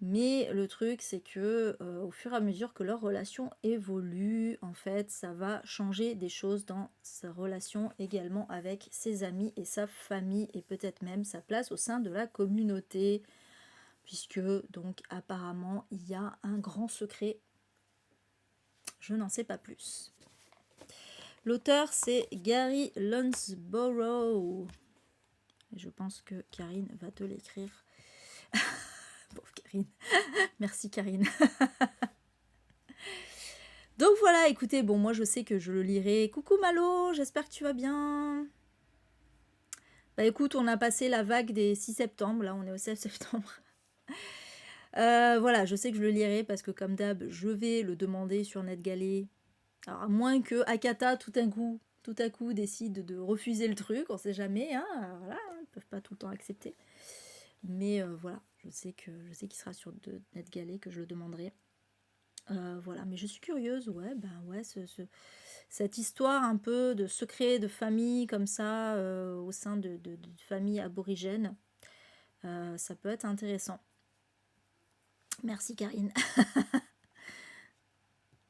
A: Mais le truc, c'est que au fur et à mesure que leur relation évolue, en fait, ça va changer des choses dans sa relation également avec ses amis et sa famille, et peut-être même sa place au sein de la communauté, puisque donc apparemment il y a un grand secret. Je n'en sais pas plus. L'auteur, c'est Gary Lunsborough. Je pense que Karine va te l'écrire. Pauvre Karine. Merci Karine. Donc voilà, écoutez, bon, moi je sais que je le lirai. Coucou Malo, j'espère que tu vas bien. Bah écoute, on a passé la vague des 6 septembre, là on est au 7 septembre. Voilà, je sais que je le lirai parce que comme d'hab, je vais le demander sur NetGalley. Alors à moins que Akata tout à coup décide de refuser le truc, on sait jamais, hein, voilà, ils ne peuvent pas tout le temps accepter. Mais voilà, je sais qu'il sera sur NetGalley, que je le demanderai. Voilà, mais je suis curieuse, ouais, ben ouais, cette histoire un peu de secret de famille comme ça, au sein de familles aborigènes, ça peut être intéressant. Merci Karine.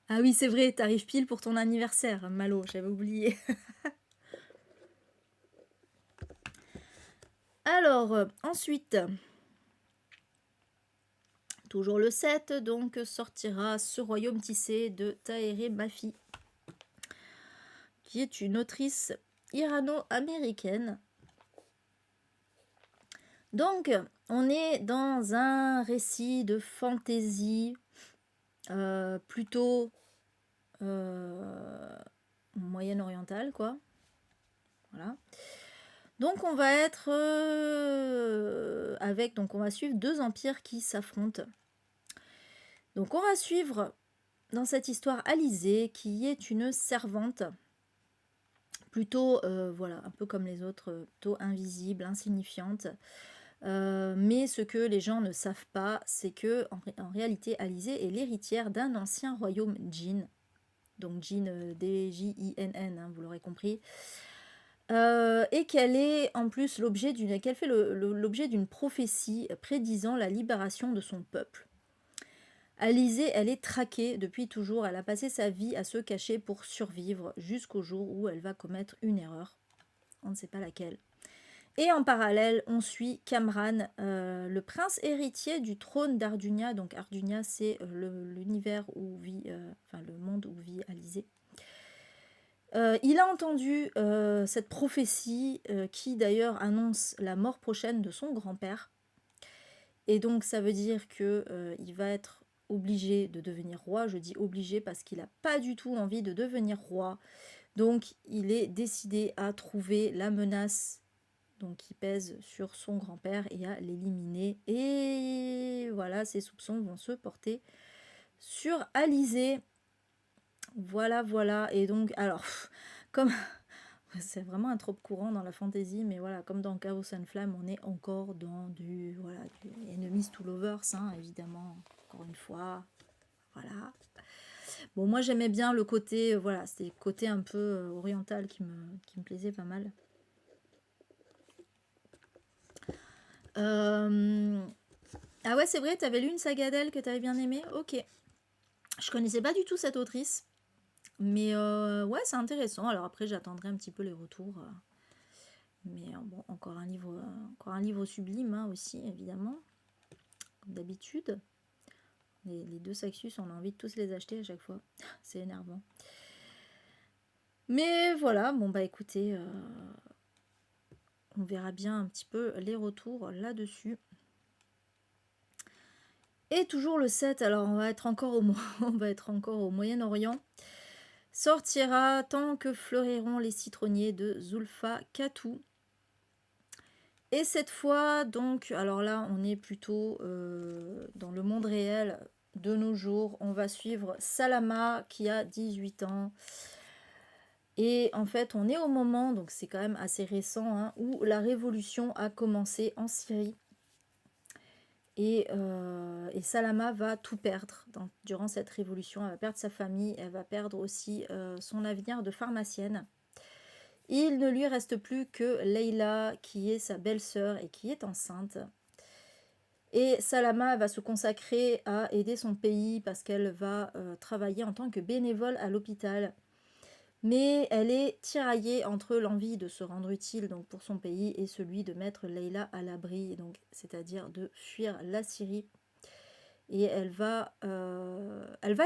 A: Ah oui, c'est vrai, t'arrives pile pour ton anniversaire, Malo, j'avais oublié. Alors, ensuite, toujours le 7, donc sortira Ce royaume tissé de Tahereh Mafi, qui est une autrice irano-américaine. Donc, on est dans un récit de fantaisie plutôt moyenne-orientale, quoi. Voilà. Donc, on va être donc on va suivre 2 empires qui s'affrontent. Donc, on va suivre dans cette histoire Alizée, qui est une servante plutôt, voilà, un peu comme les autres, plutôt invisible, insignifiante. Mais ce que les gens ne savent pas, c'est que en réalité, Alizée est l'héritière d'un ancien royaume Jin. Donc Jin, D-J-I-N-N, hein, vous l'aurez compris. Et qu'elle est en plus qu'elle fait l'objet d'une prophétie prédisant la libération de son peuple. Alizée, elle est traquée depuis toujours. Elle a passé sa vie à se cacher pour survivre jusqu'au jour où elle va commettre une erreur. On ne sait pas laquelle. Et en parallèle, on suit Kamran, le prince héritier du trône d'Ardunia. Donc Ardunia, c'est l'univers où vit, le monde où vit Alizée. Il a entendu cette prophétie qui d'ailleurs annonce la mort prochaine de son grand-père. Et donc ça veut dire qu'il va être obligé de devenir roi. Je dis obligé parce qu'il n'a pas du tout envie de devenir roi. Donc il est décidé à trouver la menace qui pèse sur son grand-père et à l'éliminer. Et voilà, ses soupçons vont se porter sur Alizée. Voilà. Et donc, alors, comme c'est vraiment un trope courant dans la fantasy, mais voilà, comme dans Chaos and Flamme, on est encore dans du enemies to lovers, hein, évidemment, encore une fois. Voilà. Bon, moi j'aimais bien le côté, voilà, c'était le côté un peu oriental qui me plaisait pas mal. Ah ouais, c'est vrai, t'avais lu une saga d'elle que t'avais bien aimée. Ok. Je connaissais pas du tout cette autrice. Mais ouais, c'est intéressant. Alors après, j'attendrai un petit peu les retours. Mais bon, encore un livre sublime hein, aussi, évidemment. Comme d'habitude. Les 2 Saxus, on a envie de tous les acheter à chaque fois. C'est énervant. Mais voilà, bon bah écoutez, on verra bien un petit peu les retours là-dessus. Et toujours le 7, alors on va être encore au Moyen-Orient. Sortira Tant que fleuriront les citronniers de Zulfa Katou. Et cette fois, donc, alors là, on est plutôt dans le monde réel de nos jours. On va suivre Salama qui a 18 ans. Et en fait, on est au moment, donc c'est quand même assez récent, hein, où la révolution a commencé en Syrie. Et Salama va tout perdre durant cette révolution. Elle va perdre sa famille, elle va perdre aussi son avenir de pharmacienne. Il ne lui reste plus que Leila, qui est sa belle-sœur et qui est enceinte. Et Salama va se consacrer à aider son pays parce qu'elle va travailler en tant que bénévole à l'hôpital. Mais elle est tiraillée entre l'envie de se rendre utile donc pour son pays et celui de mettre Leila à l'abri, c'est-à-dire de fuir la Syrie. Et elle va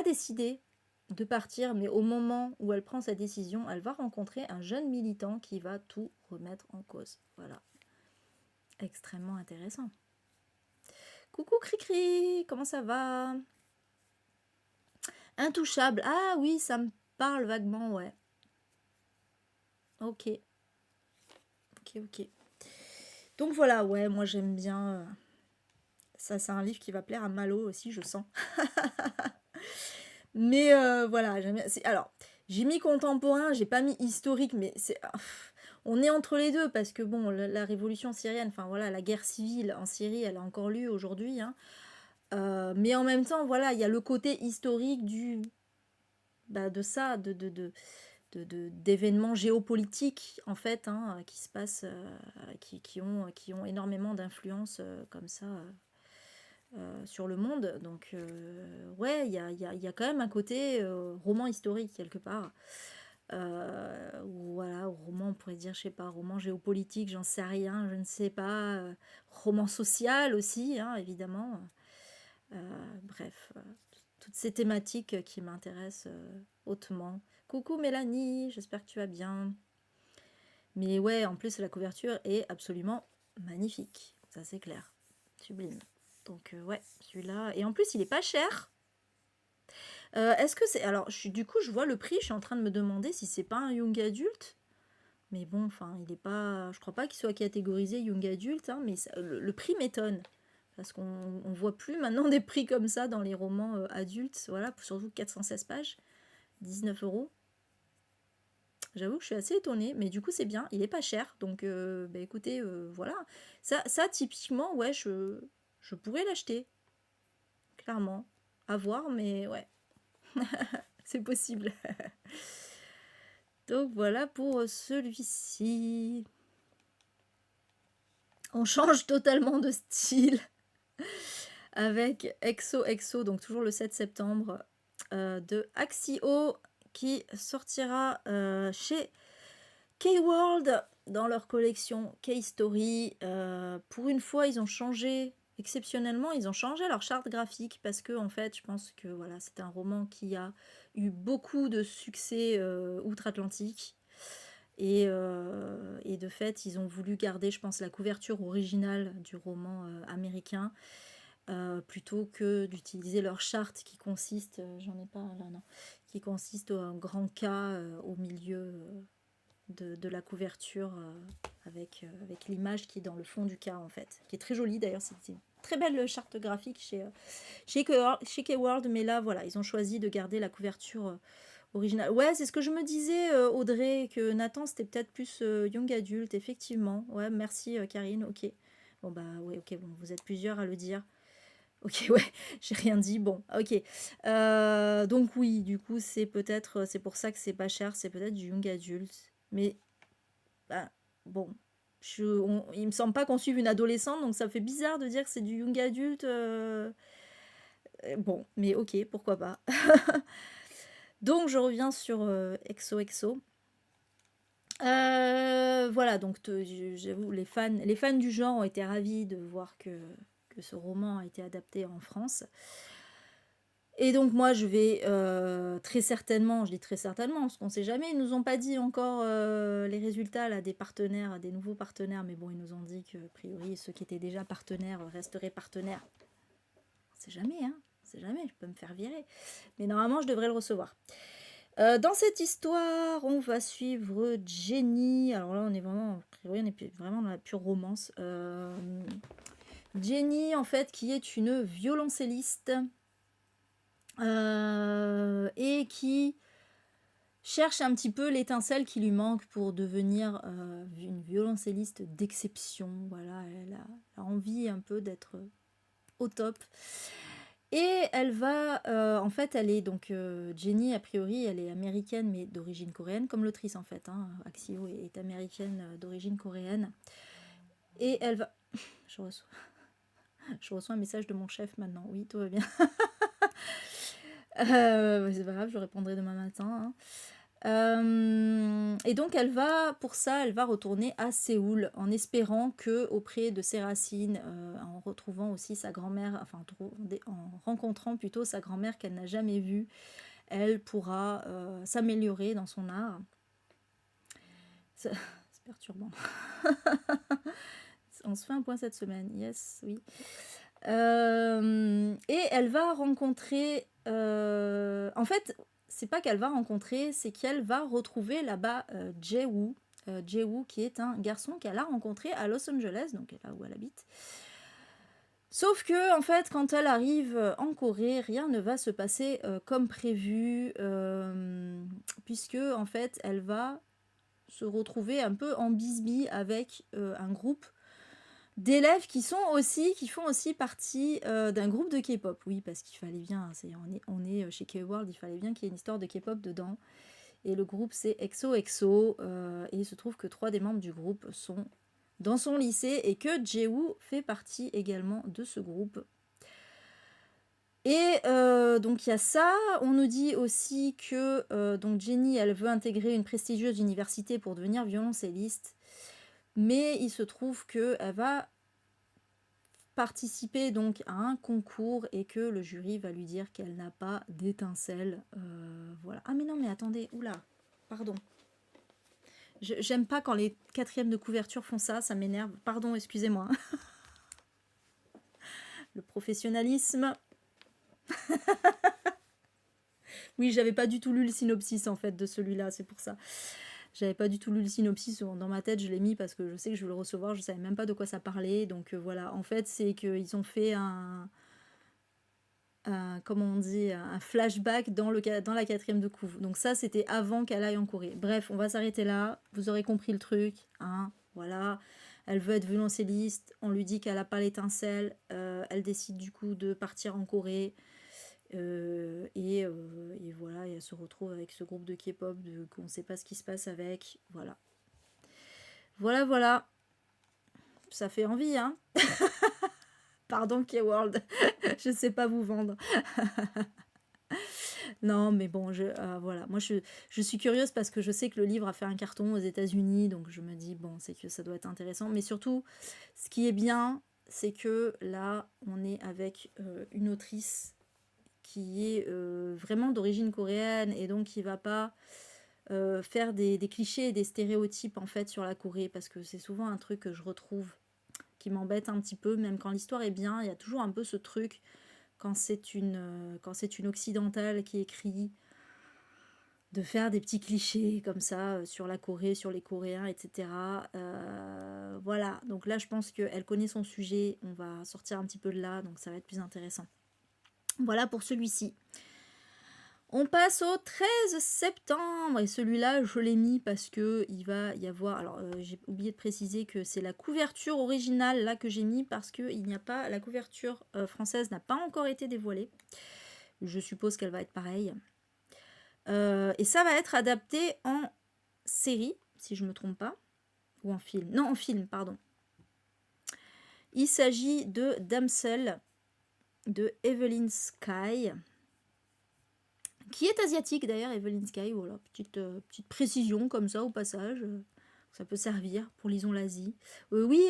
A: décider de partir, mais au moment où elle prend sa décision, elle va rencontrer un jeune militant qui va tout remettre en cause. Voilà. Extrêmement intéressant. Coucou Cricri, comment ça va? Intouchable. Ah oui, ça me parle vaguement, ouais. Ok. Ok. Donc voilà, ouais, moi j'aime bien. Ça, c'est un livre qui va plaire à Malo aussi, je sens. Mais voilà, j'aime bien. Alors, j'ai mis contemporain, j'ai pas mis historique, mais on est entre les deux parce que bon, la révolution syrienne, enfin voilà, la guerre civile en Syrie, elle a encore lieu aujourd'hui. Hein. Mais en même temps, voilà, il y a le côté historique de ça, d'événements géopolitiques en fait, hein, qui se passent, qui ont énormément d'influence comme ça. Sur le monde. Donc, ouais, il y a quand même un côté roman historique quelque part. Ou voilà, roman, on pourrait dire, je sais pas, roman géopolitique, j'en sais rien, je ne sais pas. Roman social aussi, hein, évidemment. Bref, toutes ces thématiques qui m'intéressent hautement. Coucou Mélanie, j'espère que tu vas bien. Mais ouais, en plus, la couverture est absolument magnifique. Ça, c'est clair. Sublime. Donc ouais, celui-là. Et en plus, il est pas cher. Est-ce que c'est... Alors, du coup, je vois le prix, je suis en train de me demander si c'est pas un young adulte. Mais bon, enfin, il est pas... Je crois pas qu'il soit catégorisé young adulte, hein, mais le prix m'étonne. Parce qu'on voit plus maintenant des prix comme ça dans les romans adultes. Voilà, surtout 416 pages. 19 euros. J'avoue que je suis assez étonnée, mais du coup c'est bien, il est pas cher, donc bah écoutez, voilà. Ça typiquement, ouais, je pourrais l'acheter, clairement. À voir, mais ouais, c'est possible. Donc voilà pour celui-ci. On change totalement de style avec XOXO, donc toujours le 7 septembre, de Axio, qui sortira chez K-World dans leur collection K-Story. Pour une fois, ils ont changé, exceptionnellement, ils ont changé leur charte graphique parce que, en fait, je pense que voilà, c'est un roman qui a eu beaucoup de succès outre-Atlantique. Et de fait, ils ont voulu garder, je pense, la couverture originale du roman américain plutôt que d'utiliser leur charte qui consiste, j'en ai pas là, non, qui consiste en grand K au milieu de la couverture avec l'image qui est dans le fond du cas en fait, qui est très jolie d'ailleurs, c'est une très belle charte graphique chez K-World, mais là voilà, ils ont choisi de garder la couverture originale. Ouais, c'est ce que je me disais Audrey, que Nathan c'était peut-être plus young adulte, effectivement. Ouais, merci Karine, ok. Bon bah ouais, ok, bon, vous êtes plusieurs à le dire. Ok, ouais, j'ai rien dit. Bon, ok. Donc oui, du coup, c'est pour ça que c'est pas cher, c'est peut-être du young adulte. Mais bah, bon, il me semble pas qu'on suive une adolescente, donc ça fait bizarre de dire que c'est du young adulte. Bon, mais ok, pourquoi pas. Donc je reviens sur XOXO. Voilà, donc j'avoue, les fans du genre ont été ravis de voir que ce roman a été adapté en France. Et donc moi je vais très certainement, je dis très certainement, parce qu'on ne sait jamais, ils nous ont pas dit encore les résultats là, des partenaires, des nouveaux partenaires, mais bon, ils nous ont dit que a priori ceux qui étaient déjà partenaires resteraient partenaires. On sait jamais, hein, on sait jamais, je peux me faire virer. Mais normalement je devrais le recevoir. Dans cette histoire, on va suivre Jenny. Alors là, on est vraiment, a priori, on est vraiment dans la pure romance. Jenny, en fait, qui est une violoncelliste et qui cherche un petit peu l'étincelle qui lui manque pour devenir une violoncelliste d'exception. Voilà, elle a envie un peu d'être au top. Et elle va, en fait, elle est donc Jenny, a priori, elle est américaine mais d'origine coréenne, comme l'autrice en fait. Hein. Axio est américaine d'origine coréenne. Et elle va. Je reçois un message de mon chef maintenant. Oui, tout va bien. C'est pas grave, je répondrai demain matin. Hein. Et donc pour ça, elle va retourner à Séoul en espérant que auprès de ses racines, en retrouvant aussi sa grand-mère, enfin en rencontrant plutôt sa grand-mère qu'elle n'a jamais vue, elle pourra s'améliorer dans son art. C'est perturbant. On se fait un point cette semaine, yes, oui. Et elle va rencontrer... en fait, c'est pas qu'elle va rencontrer, c'est qu'elle va retrouver là-bas Jae-woo. Jae-woo qui est un garçon qu'elle a rencontré à Los Angeles, donc là où elle habite. Sauf que, en fait, quand elle arrive en Corée, rien ne va se passer comme prévu, puisque, en fait, elle va se retrouver un peu en bisbille avec un groupe d'élèves qui font aussi partie d'un groupe de K-pop. Oui, parce qu'il fallait bien, on est chez K-World, il fallait bien qu'il y ait une histoire de K-pop dedans. Et le groupe, c'est EXO-EXO. Et il se trouve que 3 des membres du groupe sont dans son lycée et que Jae-woo fait partie également de ce groupe. Et donc il y a ça. On nous dit aussi que donc Jennie, elle veut intégrer une prestigieuse université pour devenir violoncelliste. Mais il se trouve qu'elle va participer donc à un concours et que le jury va lui dire qu'elle n'a pas d'étincelle. Voilà. Ah mais non, mais attendez, oula, pardon. J'aime pas quand les 4e de couverture font ça, ça m'énerve. Pardon, excusez-moi. Le professionnalisme. Oui, j'avais pas du tout lu le synopsis en fait de celui-là, c'est pour ça. J'avais pas du tout lu le synopsis, dans ma tête je l'ai mis parce que je sais que je vais le recevoir, je savais même pas de quoi ça parlait, donc voilà. En fait, c'est qu'ils ont fait comment on dit, un flashback dans la 4e de couve. Donc ça, c'était avant qu'elle aille en Corée. Bref, on va s'arrêter là. Vous aurez compris le truc, hein, voilà. Elle veut être violoncelliste, on lui dit qu'elle n'a pas l'étincelle, elle décide du coup de partir en Corée. Et voilà, et elle se retrouve avec ce groupe de K-pop qu'on ne sait pas ce qui se passe avec. Voilà. Voilà. Ça fait envie, hein. Pardon, K-World. Je sais pas vous vendre. Non, mais bon, voilà. Moi, je suis curieuse parce que je sais que le livre a fait un carton aux États-Unis, donc je me dis, bon, c'est que ça doit être intéressant. Mais surtout, ce qui est bien, c'est que là, on est avec une autrice qui est vraiment d'origine coréenne et donc qui va pas faire des clichés et des stéréotypes en fait sur la Corée, parce que c'est souvent un truc que je retrouve qui m'embête un petit peu, même quand l'histoire est bien, il y a toujours un peu ce truc quand c'est une occidentale qui écrit, de faire des petits clichés comme ça sur la Corée, sur les Coréens, etc. Voilà, donc là je pense qu'elle connaît son sujet, on va sortir un petit peu de là, donc ça va être plus intéressant. Voilà pour celui-ci. On passe au 13 septembre, et celui-là je l'ai mis parce que il va y avoir, alors j'ai oublié de préciser que c'est la couverture originale là que j'ai mis parce que il n'y a pas, la couverture française n'a pas encore été dévoilée. Je suppose qu'elle va être pareille. Et ça va être adapté en série, si je ne me trompe pas, ou en film. Non, en film, pardon. Il s'agit de Damsel de Evelyn Sky, qui est asiatique d'ailleurs, Evelyn Sky. Voilà, petite précision comme ça au passage. Ça peut servir pour Lisons l'Asie. Oui,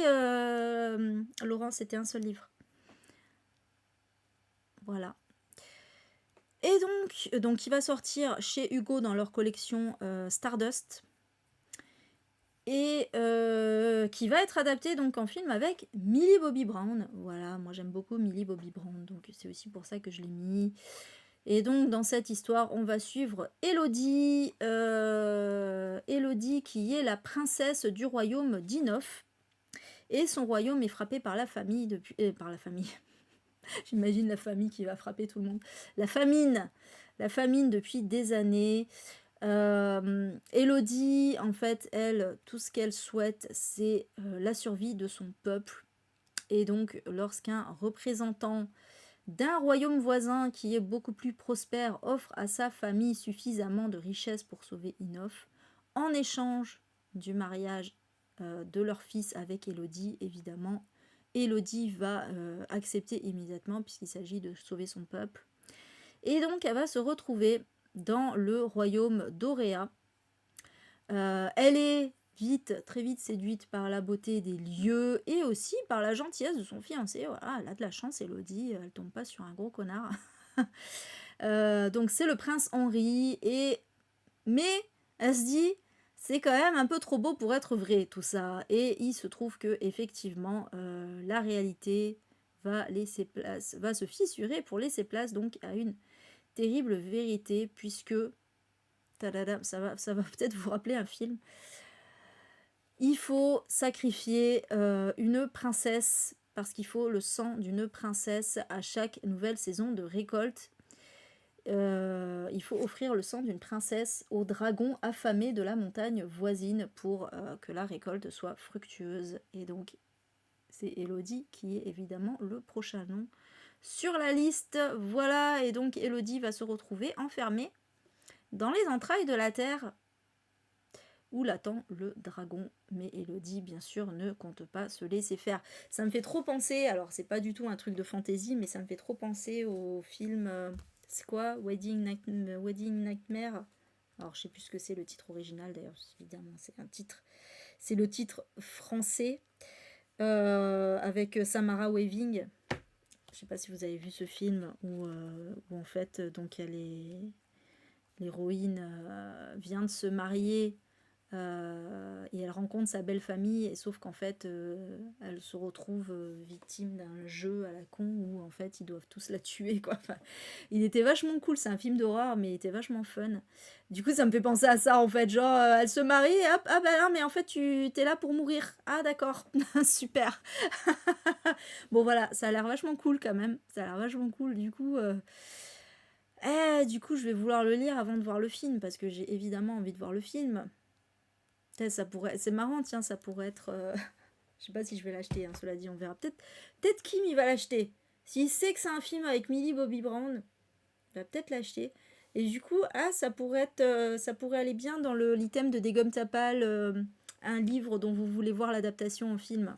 A: Laurent, c'était un seul livre. Voilà. Et donc il va sortir chez Hugo dans leur collection Stardust. Et qui va être adapté donc en film avec Millie Bobby Brown. Voilà, moi j'aime beaucoup Millie Bobby Brown, donc c'est aussi pour ça que je l'ai mis. Et donc dans cette histoire, on va suivre Elodie, Elodie qui est la princesse du royaume d'Inof. Et son royaume est frappé par la famille depuis... par la famille. J'imagine la famille qui va frapper tout le monde. La famine depuis des années. Elodie, en fait, elle, tout ce qu'elle souhaite, c'est la survie de son peuple. Et donc, lorsqu'un représentant d'un royaume voisin qui est beaucoup plus prospère offre à sa famille suffisamment de richesses pour sauver Inof, en échange du mariage de leur fils avec Elodie, évidemment, Elodie va accepter immédiatement puisqu'il s'agit de sauver son peuple. Et donc, elle va se retrouver dans le royaume d'Auréa. Elle est très vite séduite par la beauté des lieux et aussi par la gentillesse de son fiancé. Voilà, elle a de la chance, Elodie, elle tombe pas sur un gros connard. Donc c'est le prince Henri, mais elle se dit, c'est quand même un peu trop beau pour être vrai tout ça. Et il se trouve que effectivement, la réalité va se fissurer pour laisser place donc à une terrible vérité, puisque tadada, ça va peut-être vous rappeler un film. Il faut sacrifier une princesse parce qu'il faut le sang d'une princesse à chaque nouvelle saison de récolte. Il faut offrir le sang d'une princesse au dragon affamé de la montagne voisine pour que la récolte soit fructueuse. Et donc, c'est Élodie qui est évidemment le prochain nom sur la liste. Voilà, et donc Élodie va se retrouver enfermée dans les entrailles de la terre où l'attend le dragon. Mais Élodie, bien sûr, ne compte pas se laisser faire. Ça me fait trop penser, alors c'est pas du tout un truc de fantaisie, mais ça me fait trop penser au film... c'est quoi Wedding Nightmare. Alors je sais plus ce que c'est le titre original d'ailleurs, évidemment c'est un titre. C'est le titre français avec Samara Weaving. Je sais pas si vous avez vu ce film où en fait donc l'héroïne vient de se marier et elle rencontre sa belle famille, et sauf qu'en fait elle se retrouve victime d'un jeu à la con où en fait ils doivent tous la tuer quoi. Enfin, il était vachement cool, c'est un film d'horreur mais il était vachement fun. Du coup ça me fait penser à ça en fait, genre elle se marie et hop, ah bah non mais en fait tu t'es là pour mourir, ah d'accord. Super. Bon voilà, ça a l'air vachement cool quand même, ça a l'air vachement cool du coup du coup je vais vouloir le lire avant de voir le film parce que j'ai évidemment envie de voir le film. Ça pourrait, c'est marrant, tiens, ça pourrait être. Je sais pas si je vais l'acheter, hein, cela dit, on verra. Peut-être Kim il va l'acheter. S'il sait que c'est un film avec Millie Bobby Brown, il va peut-être l'acheter. Et du coup, ça pourrait aller bien dans l'item de Des Gommes Tapal, un livre dont vous voulez voir l'adaptation en film.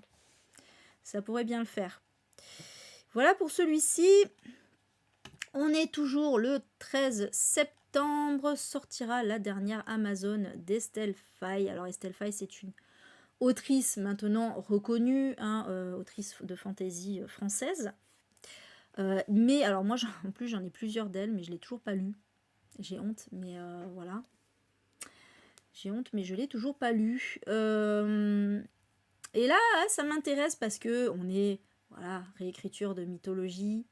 A: Ça pourrait bien le faire. Voilà pour celui-ci. On est toujours le 13 septembre, sortira la dernière Amazon d'Estelle Faye. Alors Estelle Faye, c'est une autrice maintenant reconnue, autrice de fantasy française. Mais alors moi, en plus, j'en ai plusieurs d'elle, mais je ne l'ai toujours pas lu. J'ai honte, mais voilà. J'ai honte, mais je ne l'ai toujours pas lu. Et là, ça m'intéresse parce que on est, voilà, réécriture de mythologie.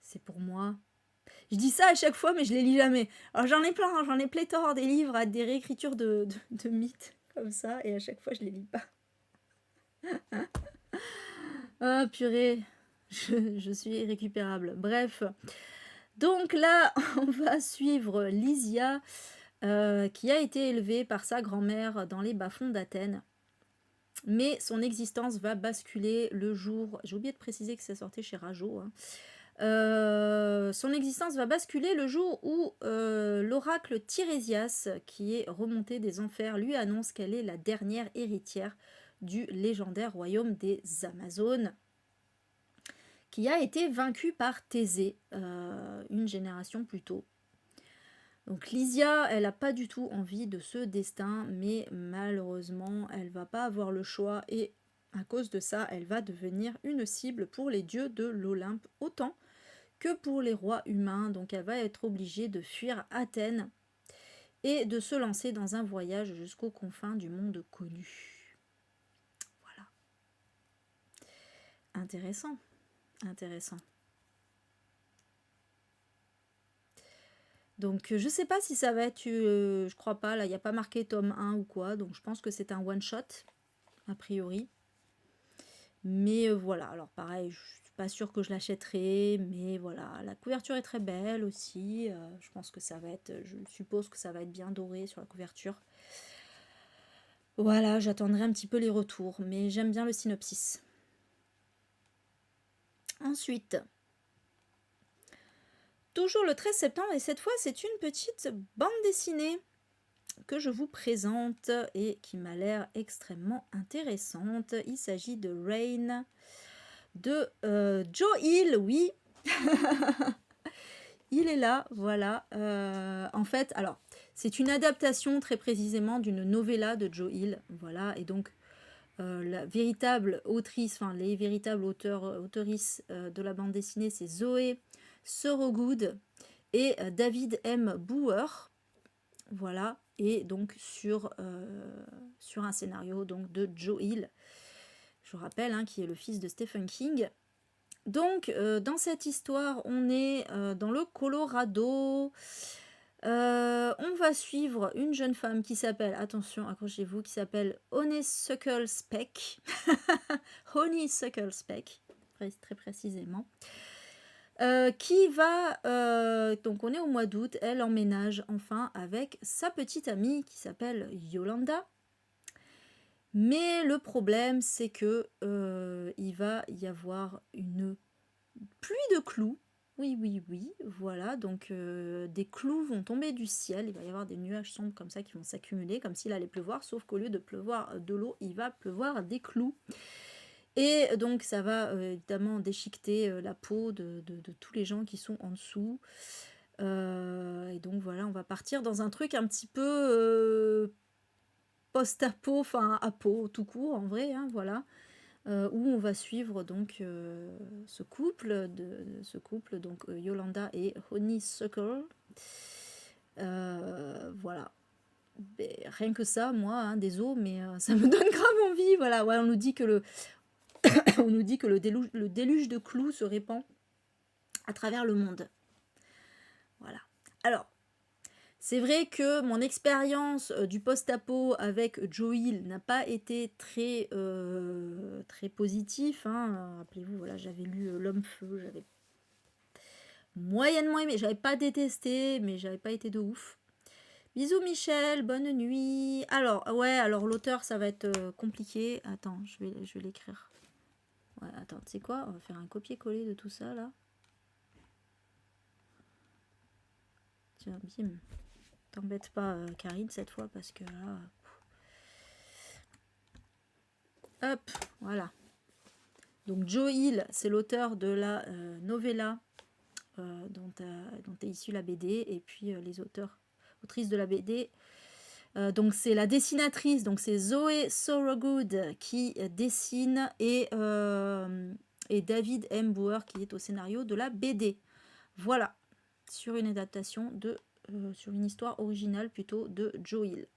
A: C'est pour moi. Je dis ça à chaque fois, mais je les lis jamais. Alors j'en ai plein, j'en ai pléthore des livres à des réécritures de mythes comme ça, et à chaque fois je les lis pas. Ah purée, je suis irrécupérable. Bref, donc là on va suivre Lysia, qui a été élevée par sa grand-mère dans les bas-fonds d'Athènes. Mais son existence va basculer le jour... J'ai oublié de préciser que ça sortait chez Rajo, hein. Son existence va basculer le jour où l'oracle Tirésias, qui est remonté des enfers, lui annonce qu'elle est la dernière héritière du légendaire royaume des Amazones, qui a été vaincu par Thésée une génération plus tôt. Donc Lysia, elle n'a pas du tout envie de ce destin, mais malheureusement, elle va pas avoir le choix, et à cause de ça, elle va devenir une cible pour les dieux de l'Olympe, autant que pour les rois humains. Donc elle va être obligée de fuir Athènes et de se lancer dans un voyage jusqu'aux confins du monde connu. Voilà. Intéressant. Intéressant. Donc je sais pas si ça va être... je crois pas, là il n'y a pas marqué tome 1 ou quoi, donc je pense que c'est un one shot, a priori. Mais voilà, alors pareil, je suis pas sûre que je l'achèterai, mais voilà, la couverture est très belle aussi. Je pense que ça va être, je suppose que ça va être bien doré sur la couverture. Voilà, j'attendrai un petit peu les retours, mais j'aime bien le synopsis. Ensuite, toujours le 13 septembre, et cette fois c'est une petite bande dessinée que je vous présente et qui m'a l'air extrêmement intéressante. Il s'agit de Rain de Joe Hill, oui. Il est là, voilà. En fait, alors, c'est une adaptation très précisément d'une novella de Joe Hill, voilà. Et donc, la véritable autrice, enfin, les véritables autrices de la bande dessinée, c'est Zoé Thorogood et David M. Booher. Voilà, et donc sur un scénario donc, de Joe Hill, je vous rappelle, hein, qui est le fils de Stephen King. Donc, dans cette histoire, on est dans le Colorado. On va suivre une jeune femme qui s'appelle, attention, accrochez-vous, qui s'appelle Honeysuckle Speck. Honeysuckle Speck, très précisément. Qui va, donc on est au mois d'août, elle emménage enfin avec sa petite amie qui s'appelle Yolanda. Mais le problème, c'est que il va y avoir une pluie de clous. Oui, voilà, donc des clous vont tomber du ciel, il va y avoir des nuages sombres comme ça qui vont s'accumuler, comme s'il allait pleuvoir, sauf qu'au lieu de pleuvoir de l'eau, il va pleuvoir des clous. Et donc ça va évidemment déchiqueter la peau de tous les gens qui sont en dessous. Et donc voilà, on va partir dans un truc un petit peu post-apo, enfin apo tout court en vrai, hein, voilà. Où on va suivre donc ce couple, donc Yolanda et Honeysuckle. Voilà. Mais rien que ça, moi, hein, désolé, mais ça me donne grave envie. Voilà, ouais, on nous dit que le déluge de clous se répand à travers le monde. Voilà. Alors, c'est vrai que mon expérience du post-apo avec Joe Hill n'a pas été très positif. Hein. Rappelez-vous, voilà, j'avais lu L'Homme-Feu, j'avais moyennement aimé, j'avais pas détesté, mais j'avais pas été de ouf. Bisous Michel, bonne nuit. Alors, ouais, alors l'auteur, ça va être compliqué. Attends, je vais l'écrire. Ouais, attends, tu sais quoi? On va faire un copier-coller de tout ça, là. Tiens, bim. T'embête pas, Karine, cette fois, parce que là... Hop, voilà. Donc, Joe Hill, c'est l'auteur de la novella dont est issue la BD, et puis les autrices de la BD... donc c'est la dessinatrice, donc c'est Zoe Thorogood qui dessine et David M. Booher qui est au scénario de la BD. Voilà, sur une adaptation sur une histoire originale plutôt de Joe Hill.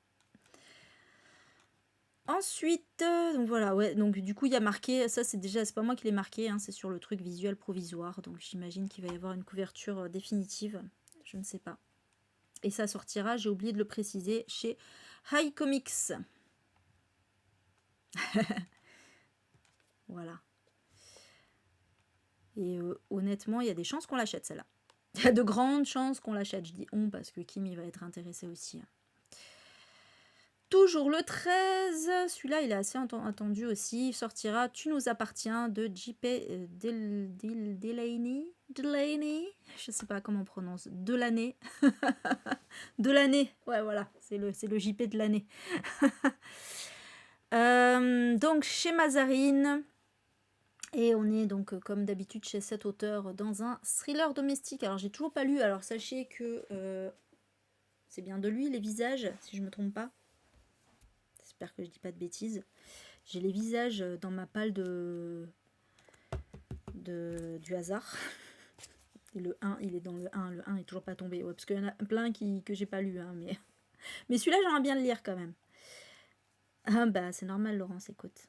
A: Ensuite, donc voilà, ouais, donc du coup il y a marqué, ça c'est pas moi qui l'ai marqué, hein, c'est sur le truc visuel provisoire, donc j'imagine qu'il va y avoir une couverture définitive, je ne sais pas. Et ça sortira, j'ai oublié de le préciser, chez High Comics. Voilà. Et honnêtement, il y a des chances qu'on l'achète celle-là. Il y a de grandes chances qu'on l'achète. Je dis on parce que Kim il va être intéressé aussi. Toujours le 13, celui-là il est assez attendu aussi. Il sortira Tu nous appartiens de J.P. Delaney. Je sais pas comment on prononce. Delaney. Ouais, voilà. C'est le JP de l'année. Donc chez Mazarine. Et on est donc comme d'habitude chez cet auteur dans un thriller domestique. Alors j'ai toujours pas lu, alors sachez que c'est bien de lui les visages, si je me trompe pas. J'espère que je dis pas de bêtises. J'ai les visages dans ma palle du hasard. Et le 1, il est dans le 1, le 1 est toujours pas tombé. Ouais, parce qu'il y en a plein que j'ai pas lu, hein, mais celui-là j'aimerais bien le lire quand même. Ah bah c'est normal Laurence, écoute.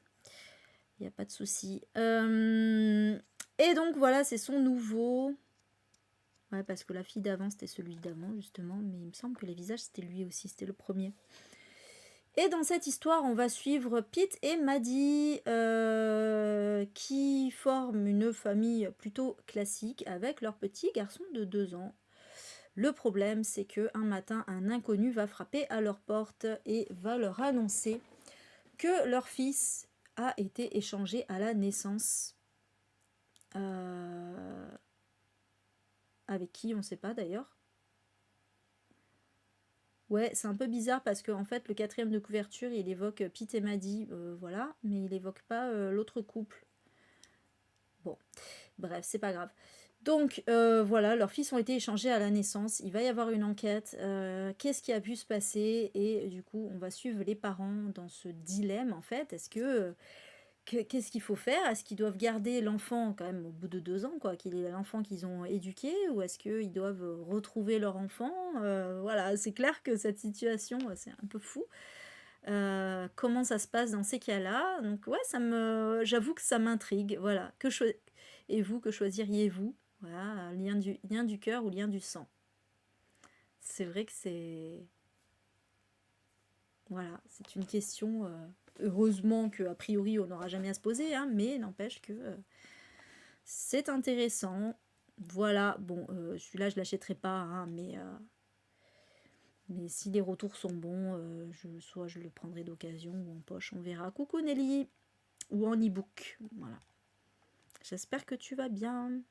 A: Il n'y a pas de souci. Et donc voilà, c'est son nouveau. Ouais, parce que la fille d'avant, c'était celui d'avant, justement. Mais il me semble que les visages, c'était lui aussi. C'était le premier. Et dans cette histoire, on va suivre Pete et Maddie, qui forment une famille plutôt classique avec leur petit garçon de 2 ans. Le problème, c'est qu'un matin, un inconnu va frapper à leur porte et va leur annoncer que leur fils a été échangé à la naissance. Avec qui, on ne sait pas d'ailleurs. Ouais, c'est un peu bizarre parce que en fait, le 4e de couverture, il évoque Pete et Maddie, voilà, mais il évoque pas l'autre couple. Bon, bref, c'est pas grave. Donc, voilà, leurs fils ont été échangés à la naissance. Il va y avoir une enquête. Qu'est-ce qui a pu se passer? Et du coup, on va suivre les parents dans ce dilemme, en fait. Est-ce que qu'est-ce qu'il faut faire? Est-ce qu'ils doivent garder l'enfant quand même au bout de 2 ans, quoi, qu'il est l'enfant qu'ils ont éduqué, ou est-ce qu'ils doivent retrouver leur enfant? Voilà, c'est clair que cette situation, c'est un peu fou. Comment ça se passe dans ces cas-là? Donc ouais, j'avoue que ça m'intrigue, voilà. Et vous, que choisiriez-vous? Voilà, lien du cœur ou lien du sang? C'est vrai que voilà, c'est une question, heureusement qu'a priori on n'aura jamais à se poser, hein, mais n'empêche que c'est intéressant. Voilà, bon, celui-là je l'achèterai pas, hein, mais si les retours sont bons, soit je le prendrai d'occasion ou en poche, on verra. Coucou Nelly, ou en e-book, voilà. J'espère que tu vas bien.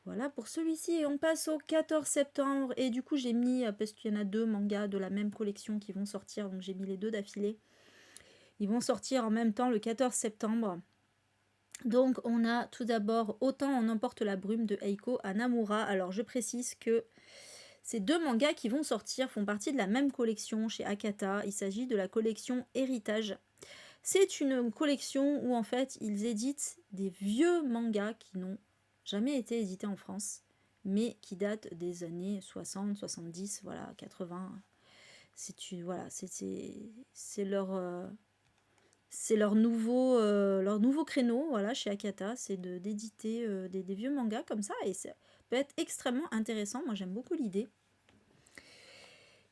A: Voilà pour celui-ci, et on passe au 14 septembre, et du coup j'ai mis, parce qu'il y en a 2 mangas de la même collection qui vont sortir, donc j'ai mis les 2 d'affilée. Ils vont sortir en même temps le 14 septembre. Donc on a tout d'abord Autant en emporte la brume de Eiko Hanamura. Alors je précise que ces 2 mangas qui vont sortir font partie de la même collection chez Akata. Il s'agit de la collection Héritage. C'est une collection où en fait ils éditent des vieux mangas qui n'ont jamais été édités en France, mais qui datent des années 60, 70, voilà, 80. Voilà, c'est leur nouveau créneau, voilà, chez Akata, c'est d'éditer des vieux mangas comme ça, et ça peut être extrêmement intéressant. Moi j'aime beaucoup l'idée.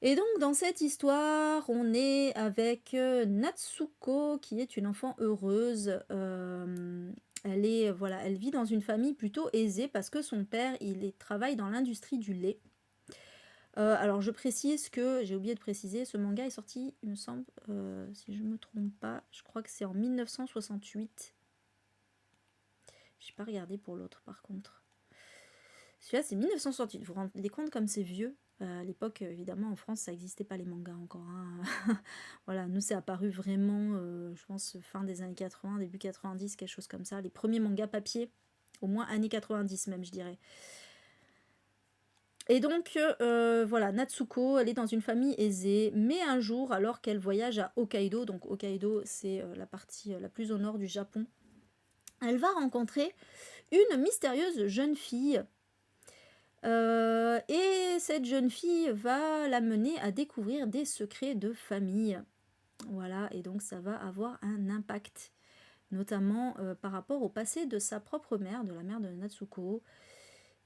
A: Et donc dans cette histoire, on est avec Natsuko, qui est une enfant heureuse. Elle vit dans une famille plutôt aisée parce que son père, travaille dans l'industrie du lait. Alors je précise que, j'ai oublié de préciser, ce manga est sorti, il me semble, si je ne me trompe pas, je crois que c'est en 1968. Je n'ai pas regardé pour l'autre par contre. Celui-là c'est 1968, vous vous rendez compte comme c'est vieux? À l'époque, évidemment, en France, ça n'existait pas les mangas encore, hein. Voilà, nous, c'est apparu vraiment, je pense, fin des années 80, début 90, quelque chose comme ça. Les premiers mangas papier, au moins années 90 même, je dirais. Et donc, voilà, Natsuko, elle est dans une famille aisée, mais un jour, alors qu'elle voyage à Hokkaido, donc Hokkaido, c'est la partie la plus au nord du Japon, elle va rencontrer une mystérieuse jeune fille. Et cette jeune fille va la mener à découvrir des secrets de famille. Voilà, et donc ça va avoir un impact, notamment par rapport au passé de sa propre mère, de la mère de Natsuko.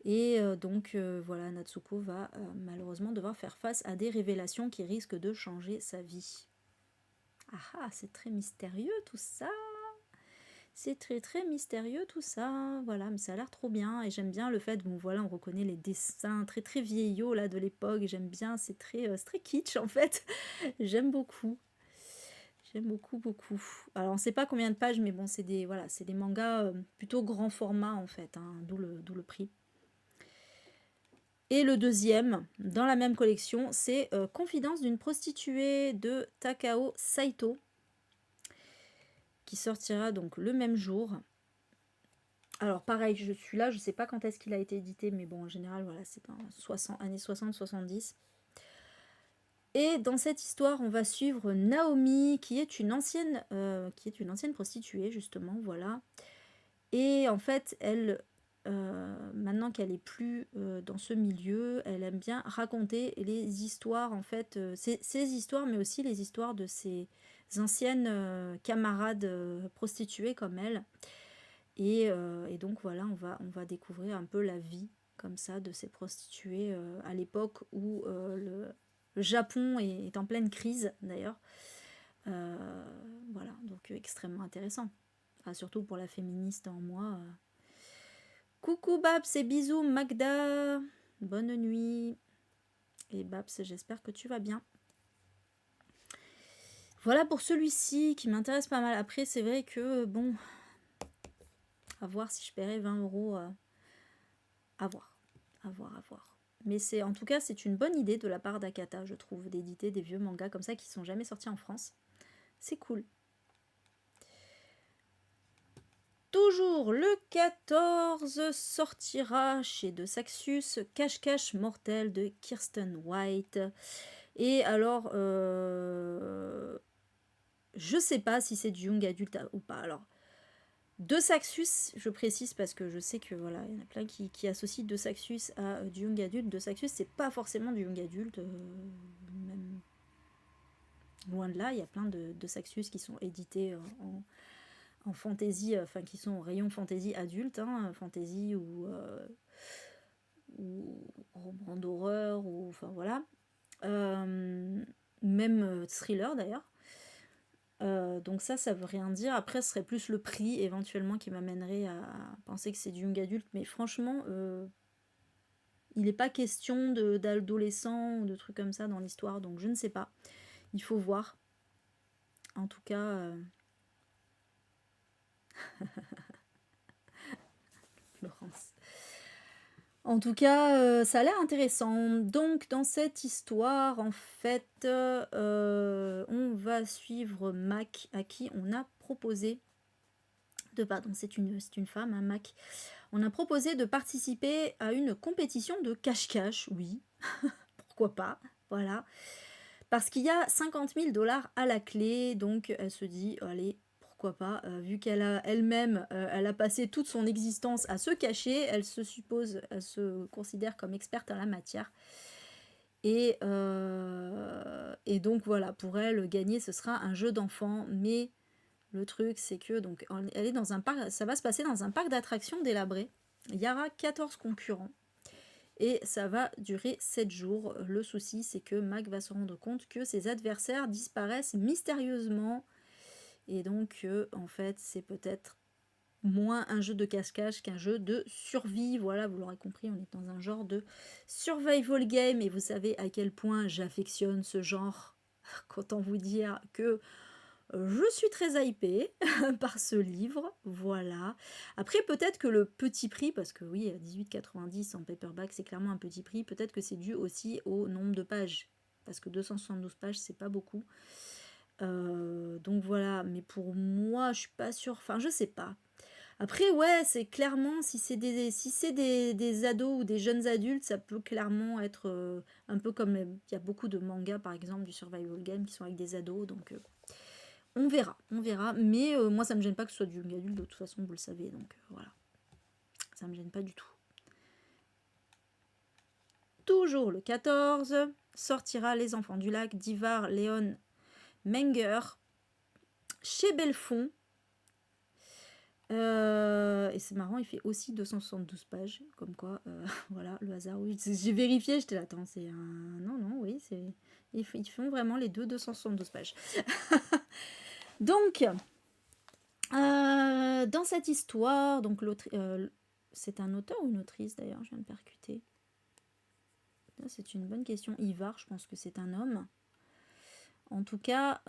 A: Et donc voilà, Natsuko va malheureusement devoir faire face à des révélations qui risquent de changer sa vie. Ah ah, c'est très mystérieux tout ça. C'est très très mystérieux tout ça, voilà, mais ça a l'air trop bien, et j'aime bien le fait, bon voilà, on reconnaît les dessins très très vieillots là de l'époque, j'aime bien, c'est très kitsch en fait, j'aime beaucoup. J'aime beaucoup, beaucoup. Alors on sait pas combien de pages, mais bon, c'est des mangas plutôt grand format en fait, hein, d'où le prix. Et le deuxième, dans la même collection, c'est Confidence d'une prostituée de Takao Saito, qui sortira donc le même jour. Alors pareil, je suis là, je sais pas quand est-ce qu'il a été édité, mais bon, en général, voilà, c'est dans années 60-70. Et dans cette histoire, on va suivre Naomi, qui est une ancienne prostituée, justement, voilà. Et en fait, elle, maintenant qu'elle est plus dans ce milieu, elle aime bien raconter les histoires, en fait, ses histoires, mais aussi les histoires de ses anciennes camarades prostituées comme elle. Et donc voilà, on va découvrir un peu la vie comme ça de ces prostituées à l'époque où le Japon est en pleine crise d'ailleurs. Voilà, donc extrêmement intéressant. Enfin, surtout pour la féministe en moi. Coucou Babs et bisous Magda. Bonne nuit. Et Babs, j'espère que tu vas bien. Voilà pour celui-ci qui m'intéresse pas mal. Après, c'est vrai que bon, à voir si je paierais 20 euros. À voir. Mais en tout cas, c'est une bonne idée de la part d'Akata, je trouve, d'éditer des vieux mangas comme ça qui sont jamais sortis en France. C'est cool. Toujours le 14 sortira chez De Saxus Cache-Cache Mortel de Kirsten White. Et alors, Je sais pas si c'est du young adulte ou pas. Alors, De Saxus, je précise parce que je sais que voilà, il y en a plein qui associent De Saxus à du young adulte. De Saxus, c'est pas forcément du young adulte, même loin de là. Il y a plein de Saxus qui sont édités en fantasy, enfin qui sont au rayon fantasy adulte, hein, fantasy ou roman d'horreur, ou enfin voilà. Même thriller d'ailleurs. Donc ça veut rien dire. Après, ce serait plus le prix éventuellement qui m'amènerait à penser que c'est du young adulte. Mais franchement, il n'est pas question d'adolescent ou de trucs comme ça dans l'histoire. Donc je ne sais pas. Il faut voir. En tout cas, Florence. En tout cas, ça a l'air intéressant. Donc, dans cette histoire, en fait, on va suivre Mac, à qui on a proposé pardon, c'est une femme, hein, Mac. On a proposé de participer à une compétition de cache-cache, oui, pourquoi pas, voilà. Parce qu'il y a 50 000 $ à la clé, donc elle se dit, allez, pourquoi pas, vu qu'elle a elle-même, elle a passé toute son existence à se cacher, elle se considère comme experte en la matière. Et donc voilà, pour elle, gagner, ce sera un jeu d'enfant, mais le truc, c'est que donc elle est dans un parc, ça va se passer dans un parc d'attractions délabré. Il y aura 14 concurrents et ça va durer 7 jours. Le souci, c'est que Mac va se rendre compte que ses adversaires disparaissent mystérieusement et donc en fait, c'est peut-être moins un jeu de cache-cache qu'un jeu de survie. Voilà, vous l'aurez compris, on est dans un genre de survival game et vous savez à quel point j'affectionne ce genre. Qu'autant vous dire que je suis très hypée par ce livre, voilà. Après, peut-être que le petit prix, parce que oui, à 18,90 en paperback, c'est clairement un petit prix, peut-être que c'est dû aussi au nombre de pages, parce que 272 pages, c'est pas beaucoup. Donc voilà, mais pour moi, je suis pas sûre, enfin, je sais pas. Après, ouais, c'est clairement, si c'est des ados ou des jeunes adultes, ça peut clairement être un peu comme, il y a beaucoup de mangas, par exemple, du survival game, qui sont avec des ados, donc... on verra, mais moi ça me gêne pas que ce soit du young adulte, de toute façon vous le savez, donc voilà, ça me gêne pas du tout. Toujours le 14, sortira Les Enfants du Lac d'Ivar Léon Menger chez Belfond. Et c'est marrant, il fait aussi 272 pages, comme quoi, voilà, le hasard, oui, j'ai vérifié, j'étais là, attends, c'est un... Non, oui, c'est... Ils font vraiment les deux 272 pages. Donc, dans cette histoire, donc c'est un auteur ou une autrice d'ailleurs, je viens de percuter. C'est une bonne question. Ivar, je pense que c'est un homme. En tout cas,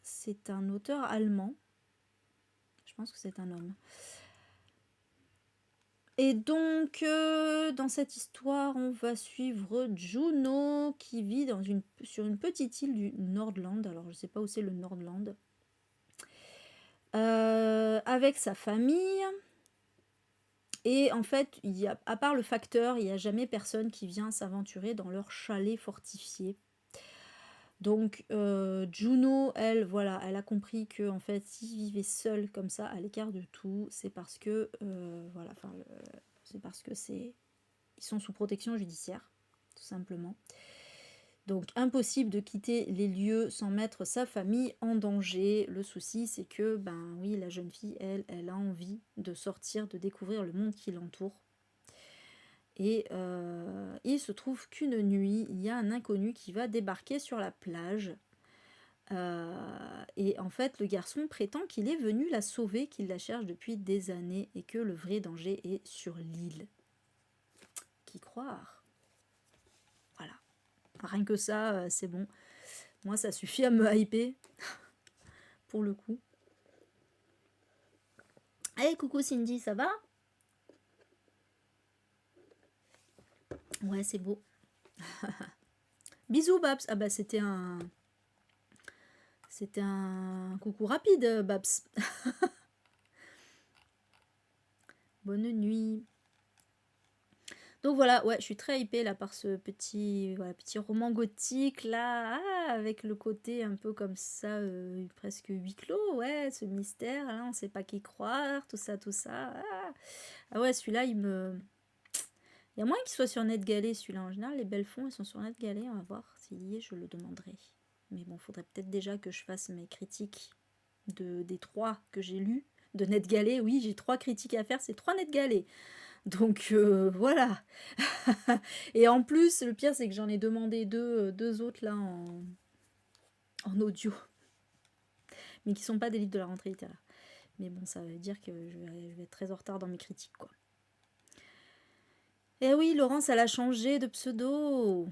A: c'est un auteur allemand. Je pense que c'est un homme. Et donc, dans cette histoire, on va suivre Juno qui vit sur une petite île du Nordland. Alors, je ne sais pas où c'est le Nordland. Avec sa famille. Et en fait, à part le facteur, il n'y a jamais personne qui vient s'aventurer dans leur chalet fortifié. Donc Juno, elle, voilà, elle a compris que en fait, s'ils vivaient seuls comme ça, à l'écart de tout, c'est parce que voilà, c'est parce que ils sont sous protection judiciaire, tout simplement. Donc impossible de quitter les lieux sans mettre sa famille en danger. Le souci, c'est que, ben oui, la jeune fille, elle a envie de sortir, de découvrir le monde qui l'entoure. Et il se trouve qu'une nuit, il y a un inconnu qui va débarquer sur la plage. Et en fait, le garçon prétend qu'il est venu la sauver, qu'il la cherche depuis des années et que le vrai danger est sur l'île. Qui croire? Voilà. Rien que ça, c'est bon. Moi, ça suffit à me hyper. Pour le coup. Hey, coucou Cindy, ça va? Ouais, c'est beau. Bisous, Babs. Ah bah, c'était un coucou rapide, Babs. Bonne nuit. Donc voilà, ouais, je suis très hypée là par ce petit, voilà, petit roman gothique là, avec le côté un peu comme ça, presque huis clos, ouais, ce mystère, là, on ne sait pas qui croire, tout ça, tout ça. Ah ouais, celui-là, il y a moins qu'il soit sur NetGalley, celui-là. En général, les belles fonds, ils sont sur NetGalley, on va voir s'il y est, je le demanderai. Mais bon, faudrait peut-être déjà que je fasse mes critiques des 3 que j'ai lus de NetGalley. Oui, j'ai 3 critiques à faire, c'est 3 NetGalley. Donc voilà. Et en plus, le pire, c'est que j'en ai demandé deux autres là en audio, mais qui sont pas des livres de la rentrée littéraire. Mais bon, ça veut dire que je vais être très en retard dans mes critiques, quoi. Eh oui, Laurence, elle a changé de pseudo.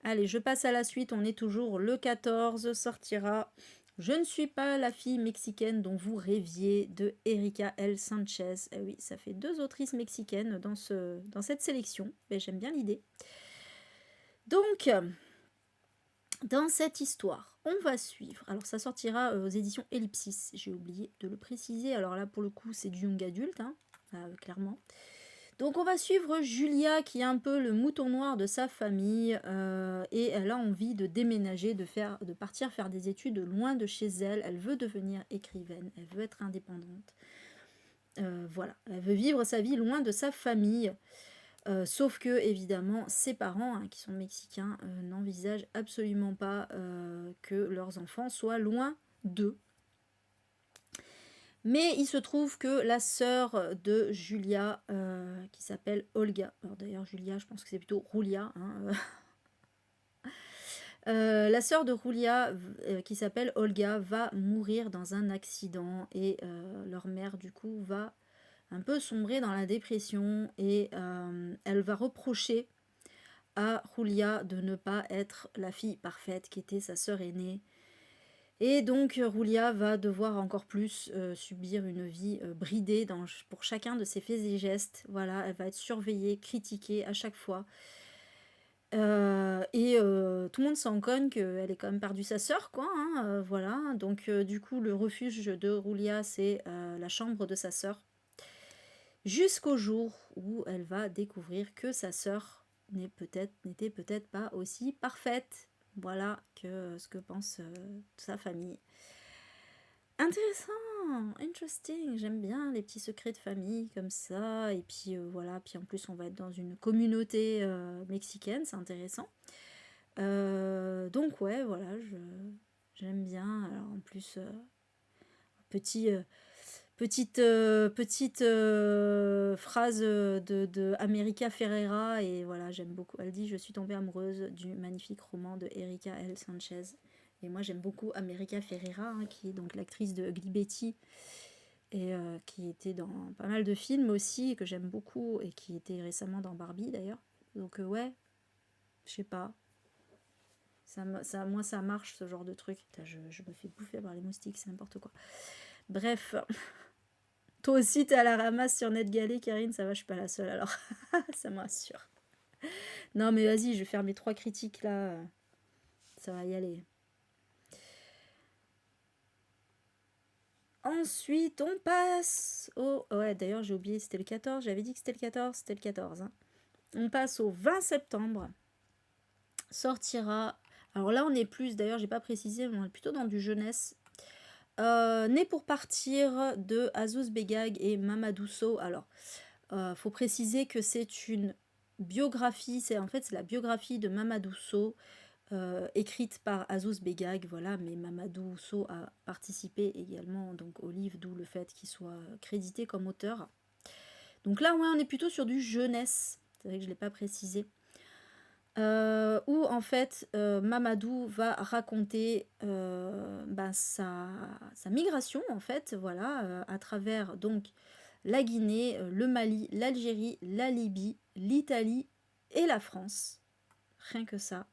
A: Allez, je passe à la suite. On est toujours le 14. Sortira Je ne suis pas la fille mexicaine dont vous rêviez de Erika L. Sanchez. Eh oui, ça fait 2 autrices mexicaines dans cette sélection. Mais j'aime bien l'idée. Donc, dans cette histoire, on va suivre. Alors, ça sortira aux éditions Ellipsis. J'ai oublié de le préciser. Alors là, pour le coup, c'est du young adulte, hein, clairement. Donc on va suivre Julia qui est un peu le mouton noir de sa famille et elle a envie de déménager, de partir faire des études loin de chez elle. Elle veut devenir écrivaine, elle veut être indépendante. Voilà, elle veut vivre sa vie loin de sa famille. Sauf que évidemment ses parents, qui sont mexicains, n'envisagent absolument pas que leurs enfants soient loin d'eux. Mais il se trouve que la sœur de Julia, qui s'appelle Olga, alors d'ailleurs Julia, je pense que c'est plutôt Julia, hein, la sœur de Julia, qui s'appelle Olga, va mourir dans un accident et leur mère, du coup, va un peu sombrer dans la dépression et elle va reprocher à Julia de ne pas être la fille parfaite qui était sa sœur aînée. Et donc Julia va devoir encore plus subir une vie bridée pour chacun de ses faits et gestes. Voilà, elle va être surveillée, critiquée à chaque fois. Tout le monde s'en cogne qu'elle ait quand même perdu sa sœur, quoi. Hein, voilà, donc du coup le refuge de Julia, c'est la chambre de sa sœur. Jusqu'au jour où elle va découvrir que sa sœur n'était peut-être pas aussi parfaite. Voilà ce que pense sa famille. Intéressant, interesting, j'aime bien les petits secrets de famille comme ça, et puis voilà, puis en plus on va être dans une communauté mexicaine, c'est intéressant. Donc ouais, voilà, j'aime bien, alors en plus, petite phrase de America Ferrera, et voilà, j'aime beaucoup, elle dit « Je suis tombée amoureuse du magnifique roman de Erika L. Sanchez ». Et moi j'aime beaucoup America Ferrera, qui est donc l'actrice de Ugly Betty, et qui était dans pas mal de films aussi, et que j'aime beaucoup, et qui était récemment dans Barbie d'ailleurs. Donc ouais, je sais pas. Moi ça marche ce genre de truc. Putain, je me fais bouffer par les moustiques, c'est n'importe quoi. Bref. Toi aussi t'es à la ramasse sur NetGalley, Karine, ça va, je suis pas la seule alors. Ça me rassure. Non mais vas-y, je vais faire mes 3 critiques là. Ça va y aller. Ensuite, on passe au... Ouais, d'ailleurs, j'ai oublié, c'était le 14. J'avais dit que c'était le 14, c'était le 14. Hein. On passe au 20 septembre. Sortira... Alors là, on est plus... D'ailleurs, j'ai pas précisé, mais on est plutôt dans du jeunesse. Né pour partir de Azouz Begag et Mamadou Sow. Alors, faut préciser que c'est une biographie. C'est la biographie de Mamadou Sow, écrite par Azouz Begag, voilà, mais Mamadou Sow a participé également donc au livre, d'où le fait qu'il soit crédité comme auteur. Donc là, ouais, on est plutôt sur du jeunesse, c'est vrai que je ne l'ai pas précisé, où en fait Mamadou va raconter sa migration, en fait, voilà, à travers donc la Guinée, le Mali, l'Algérie, la Libye, l'Italie et la France. Rien que ça.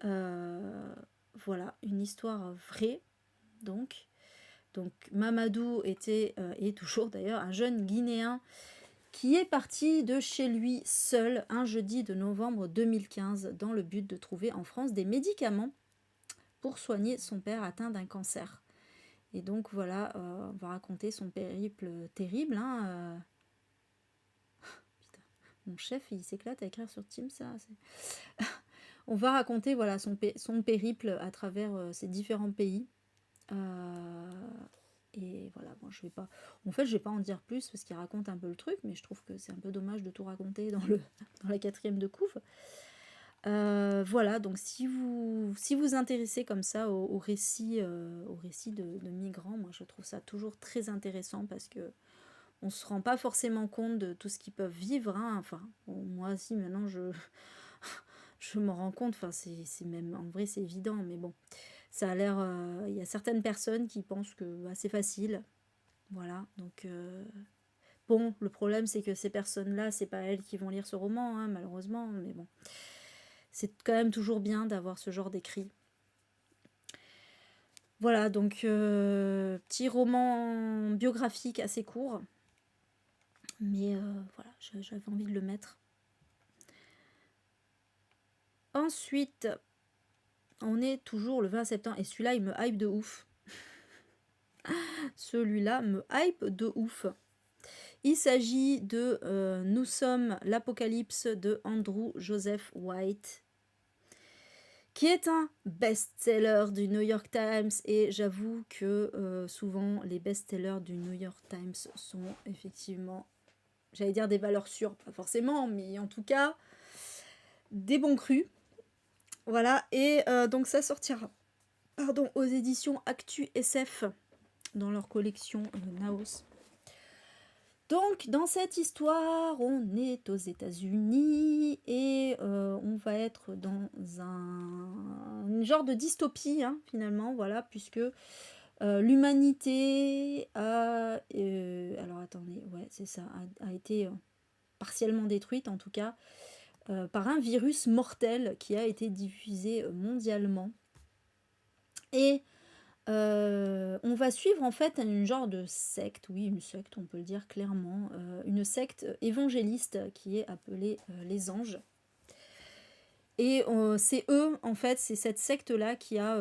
A: Voilà, une histoire vraie, donc Mamadou était, et toujours d'ailleurs, un jeune Guinéen qui est parti de chez lui seul un jeudi de novembre 2015 dans le but de trouver en France des médicaments pour soigner son père atteint d'un cancer. Et donc voilà, on va raconter son périple terrible, hein, Mon chef, il s'éclate à écrire sur Teams, ça. On va raconter voilà, son périple à travers ces différents pays. Et voilà, bon, je vais pas. En fait, je vais pas en dire plus parce qu'il raconte un peu le truc, mais je trouve que c'est un peu dommage de tout raconter dans la 4e de couve. Voilà, donc si vous intéressez comme ça au récit de migrants, moi je trouve ça toujours très intéressant parce que on se rend pas forcément compte de tout ce qu'ils peuvent vivre, hein. Enfin, bon, moi aussi maintenant je m'en rends compte, enfin c'est même, en vrai c'est évident, mais bon, ça a l'air, il y a certaines personnes qui pensent que bah, c'est facile, voilà, donc bon, le problème c'est que ces personnes-là, c'est pas elles qui vont lire ce roman, hein, malheureusement, mais bon, c'est quand même toujours bien d'avoir ce genre d'écrit. Voilà, donc petit roman biographique assez court, mais voilà, j'avais envie de le mettre. Ensuite, on est toujours le 20 septembre, et celui-là, il me hype de ouf. Celui-là me hype de ouf. Il s'agit de Nous sommes l'Apocalypse de Andrew Joseph White, qui est un best-seller du New York Times, et j'avoue que souvent les best-sellers du New York Times sont effectivement, j'allais dire des valeurs sûres, pas forcément, mais en tout cas des bons crus. Voilà, et donc ça sortira aux éditions Actu SF dans leur collection Naos. Donc, dans cette histoire, on est aux États-Unis et on va être dans un genre de dystopie, hein, finalement, voilà, puisque l'humanité a... alors, attendez, ouais, c'est ça, a été partiellement détruite, en tout cas, par un virus mortel qui a été diffusé mondialement. Et on va suivre en fait une genre de secte, oui une secte on peut le dire clairement, une secte évangéliste qui est appelée les Anges. Et c'est eux en fait, c'est cette secte là qui a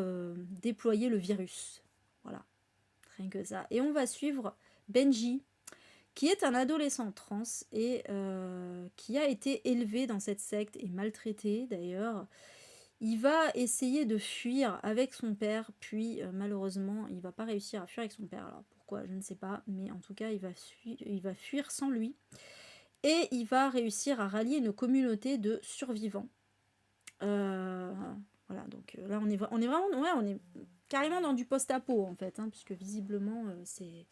A: déployé le virus. Voilà, rien que ça. Et on va suivre Benji, qui est un adolescent trans et qui a été élevé dans cette secte et maltraité d'ailleurs. Il va essayer de fuir avec son père, puis malheureusement, il va pas réussir à fuir avec son père. Alors pourquoi, je ne sais pas, mais en tout cas, il va fuir sans lui. Et il va réussir à rallier une communauté de survivants. Voilà, donc là, on est vraiment, ouais, on est carrément dans du post-apo en fait, hein, puisque visiblement, c'est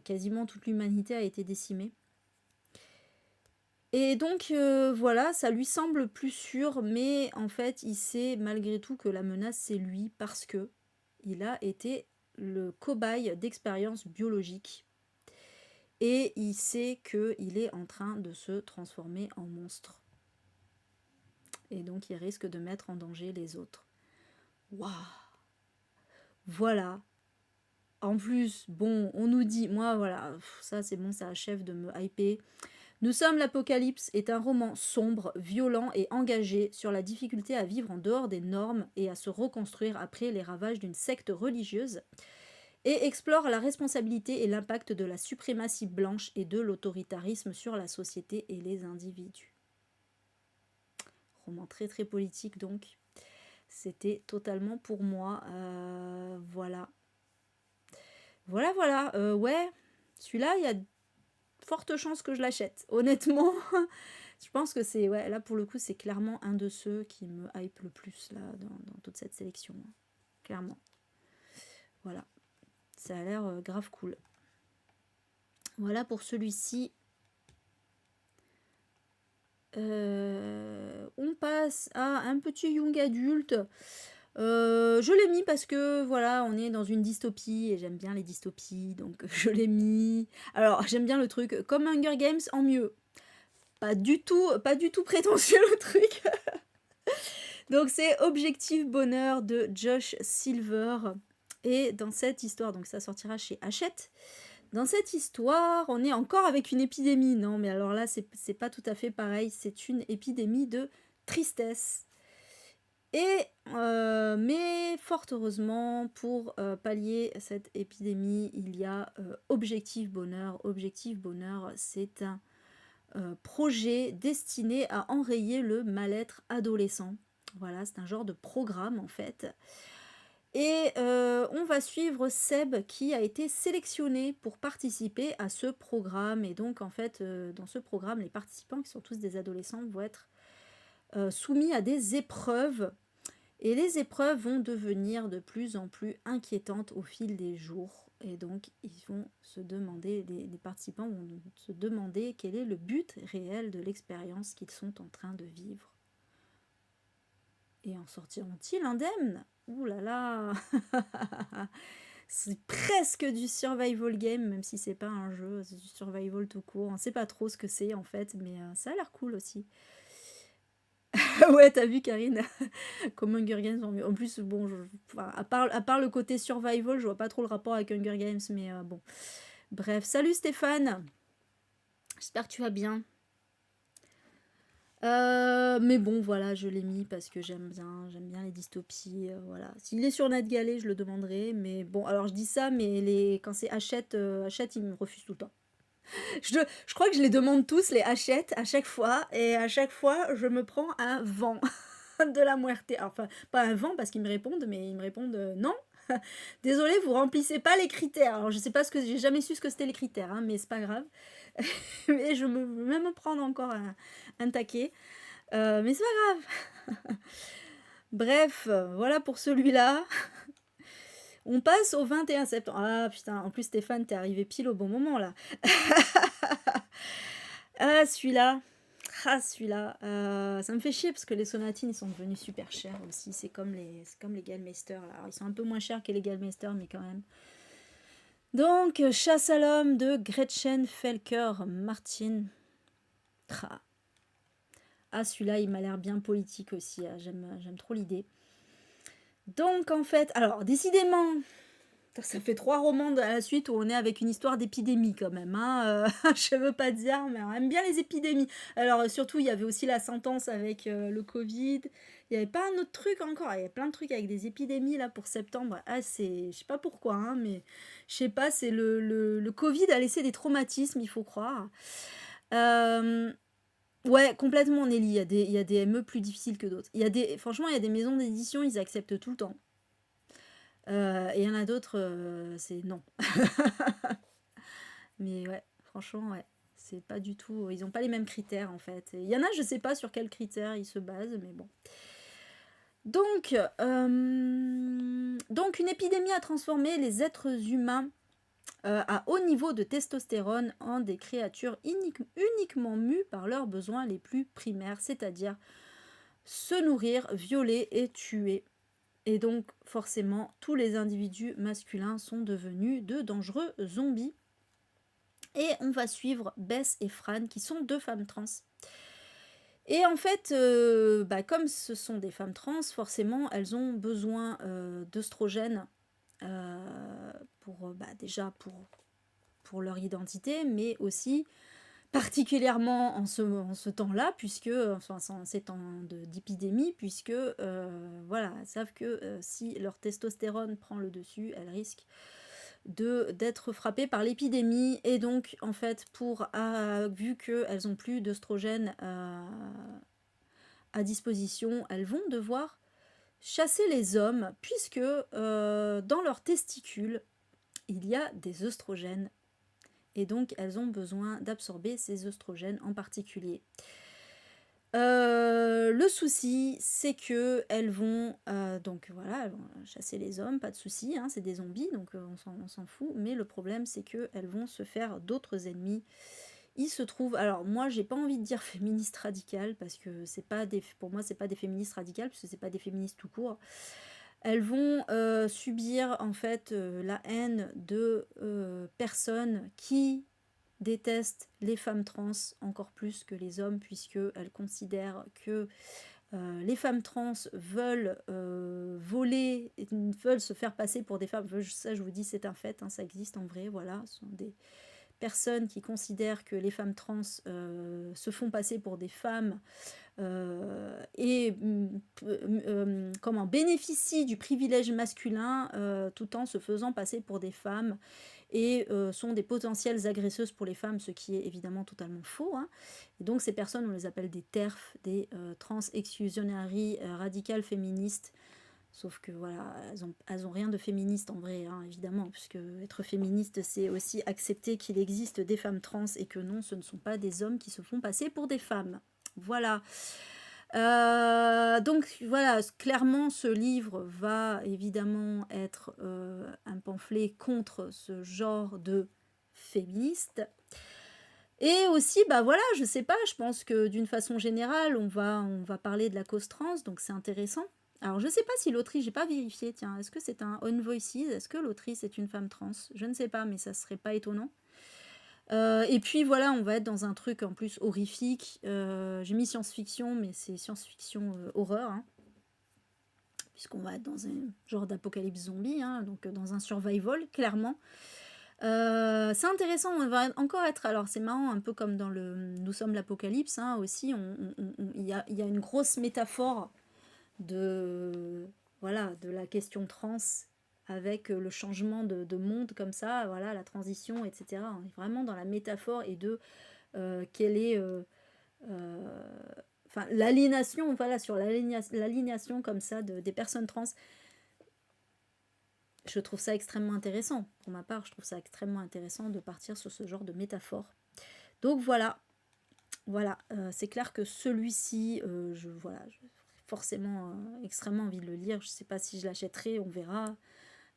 A: quasiment toute l'humanité a été décimée. Et donc voilà, ça lui semble plus sûr, mais en fait, il sait malgré tout que la menace, c'est lui, parce que il a été le cobaye d'expériences biologiques. Et il sait qu'il est en train de se transformer en monstre. Et donc, il risque de mettre en danger les autres. Waouh! Voilà. En plus, bon, on nous dit, moi, voilà, ça c'est bon, ça achève de me hyper. Nous sommes l'Apocalypse est un roman sombre, violent et engagé sur la difficulté à vivre en dehors des normes et à se reconstruire après les ravages d'une secte religieuse, et explore la responsabilité et l'impact de la suprématie blanche et de l'autoritarisme sur la société et les individus. Roman très très politique donc. C'était totalement pour moi. Voilà. Voilà. Ouais, celui-là, il y a forte chance que je l'achète. Honnêtement, je pense que c'est, ouais, là pour le coup, c'est clairement un de ceux qui me hype le plus là dans toute cette sélection. Clairement. Voilà. Ça a l'air grave cool. Voilà pour celui-ci. On passe à un petit young adulte. Je l'ai mis parce que voilà, on est dans une dystopie et j'aime bien les dystopies, donc je l'ai mis. Alors j'aime bien le truc comme Hunger Games en mieux. Pas du tout prétentieux le truc. Donc c'est Objectif Bonheur de Josh Silver. Et dans cette histoire, donc ça sortira chez Hachette. Dans cette histoire, on est encore avec une épidémie. Non, mais alors là, c'est pas tout à fait pareil. C'est une épidémie de tristesse. Et, mais fort heureusement, pour pallier cette épidémie, il y a Objectif Bonheur. Objectif Bonheur, c'est projet destiné à enrayer le mal-être adolescent. Voilà, c'est un genre de programme en fait. Et on va suivre Seb qui a été sélectionné pour participer à ce programme. Et donc en fait, dans ce programme, les participants, qui sont tous des adolescents, vont être soumis à des épreuves. Et les épreuves vont devenir de plus en plus inquiétantes au fil des jours. Et donc, ils vont se demander, les participants vont se demander quel est le but réel de l'expérience qu'ils sont en train de vivre. Et en sortiront-ils indemnes? Ouh là là. C'est presque du survival game, même si c'est pas un jeu, c'est du survival tout court. On sait pas trop ce que c'est en fait, mais ça a l'air cool aussi. Ouais, t'as vu Karine, comme Hunger Games en mieux. En plus, bon, à part le côté survival, je vois pas trop le rapport avec Hunger Games, mais bon. Bref, salut Stéphane, j'espère que tu vas bien. Mais bon, voilà, je l'ai mis parce que j'aime bien les dystopies, voilà. S'il est sur NetGalley, je le demanderai, mais bon, alors je dis ça, mais quand c'est Hachette, il me refuse tout le temps. Je crois que je les demande tous, les Hachette, à chaque fois, et à chaque fois, je me prends un vent de la muerte. Enfin, pas un vent parce qu'ils me répondent, mais ils me répondent non. Désolé, vous remplissez pas les critères. Alors je sais pas j'ai jamais su ce que c'était les critères, hein, mais c'est pas grave. Mais je me vais même me prendre encore un taquet. Mais c'est pas grave. Bref, voilà pour celui-là. On passe au 21 septembre. Ah putain, en plus Stéphane, t'es arrivé pile au bon moment là. Ah celui-là. Ah celui-là. Ça me fait chier parce que les sonatines ils sont devenus super chers aussi. C'est comme les Gallmeister. Alors, ils sont un peu moins chers que les Gallmeister, mais quand même. Donc, Chasse à l'homme de Gretchen Felker Martin. Ah, celui-là, il m'a l'air bien politique aussi. J'aime trop l'idée. Donc, en fait, alors, décidément, ça fait 3 romans à la suite où on est avec une histoire d'épidémie quand même. Hein. Je veux pas dire, mais on aime bien les épidémies. Alors, surtout, il y avait aussi la sentence avec le Covid. Il n'y avait pas un autre truc encore. Il y a plein de trucs avec des épidémies là pour septembre. Ah, je sais pas pourquoi, hein, mais je sais pas, c'est le Covid a laissé des traumatismes, il faut croire. Ouais, complètement Nelly. Il y a des ME plus difficiles que d'autres. Franchement, il y a des maisons d'édition, ils acceptent tout le temps. Et il y en a d'autres, c'est non. Mais ouais, franchement, ouais. C'est pas du tout. Ils ont pas les mêmes critères en fait. Il y en a, je sais pas sur quels critères ils se basent, mais bon. Donc, une épidémie a transformé les êtres humains à haut niveau de testostérone en des créatures uniquement mues par leurs besoins les plus primaires, c'est-à-dire se nourrir, violer et tuer. Et donc, forcément, tous les individus masculins sont devenus de dangereux zombies. Et on va suivre Bess et Fran, qui sont 2 femmes trans. Et en fait, comme ce sont des femmes trans, forcément, elles ont besoin d'œstrogènes déjà pour leur identité, mais aussi particulièrement en ce temps-là, en ces temps d'épidémie, puisque voilà, elles savent que si leur testostérone prend le dessus, elles risquent d'être frappées par l'épidémie. Et donc, en fait, vu qu'elles n'ont plus d'œstrogène à disposition, elles vont devoir chasser les hommes, puisque dans leurs testicules, il y a des œstrogènes. Et donc, elles ont besoin d'absorber ces œstrogènes en particulier. Le souci, c'est que elles vont chasser les hommes, pas de souci, hein, c'est des zombies, donc on s'en fout. Mais le problème, c'est que elles vont se faire d'autres ennemis. Il se trouve, alors moi, j'ai pas envie de dire féministe radicale parce que pour moi, c'est pas des féministes radicales, parce que c'est pas des féministes tout court. Elles vont subir en fait la haine de personnes qui détestent les femmes trans encore plus que les hommes, puisqu'elles considèrent que les femmes trans veulent voler, veulent se faire passer pour des femmes. Ça, je vous dis, c'est un fait, hein, ça existe en vrai. Voilà, ce sont des personnes qui considèrent que les femmes trans se font passer pour des femmes et comment bénéficient du privilège masculin tout en se faisant passer pour des femmes et sont des potentielles agresseuses pour les femmes, ce qui est évidemment totalement faux, hein. Et donc ces personnes, on les appelle des TERF, des trans-exclusionary radicales féministes. Sauf que voilà, elles ont rien de féministe en vrai, hein, évidemment, puisque être féministe, c'est aussi accepter qu'il existe des femmes trans et que non, ce ne sont pas des hommes qui se font passer pour des femmes. Voilà. Donc voilà, clairement, ce livre va évidemment être un pamphlet contre ce genre de féministe. Et aussi, bah voilà, je sais pas, je pense que d'une façon générale, on va parler de la cause trans, donc c'est intéressant. Alors, je sais pas si l'autrice, j'ai pas vérifié, tiens, est-ce que c'est un On Voices? Est-ce que l'autrice est une femme trans? Je ne sais pas, mais ça serait pas étonnant. Et puis voilà, on va être dans un truc en plus horrifique. J'ai mis science-fiction, mais c'est science-fiction horreur, hein, puisqu'on va être dans un genre d'apocalypse zombie, hein, donc dans un survival, clairement. C'est intéressant, on va encore être... Alors c'est marrant, un peu comme dans le Nous sommes l'apocalypse, hein, aussi, il y a une grosse métaphore de, voilà, de la question trans avec le changement de monde comme ça, voilà, la transition, etc. On est vraiment dans la métaphore et de quelle est... enfin, l'aliénation, voilà, sur l'aliénation comme ça des personnes trans. Je trouve ça extrêmement intéressant. Pour ma part, je trouve ça extrêmement intéressant de partir sur ce genre de métaphore. Donc voilà, c'est clair que celui-ci, j'ai forcément extrêmement envie de le lire. Je ne sais pas si je l'achèterai, on verra.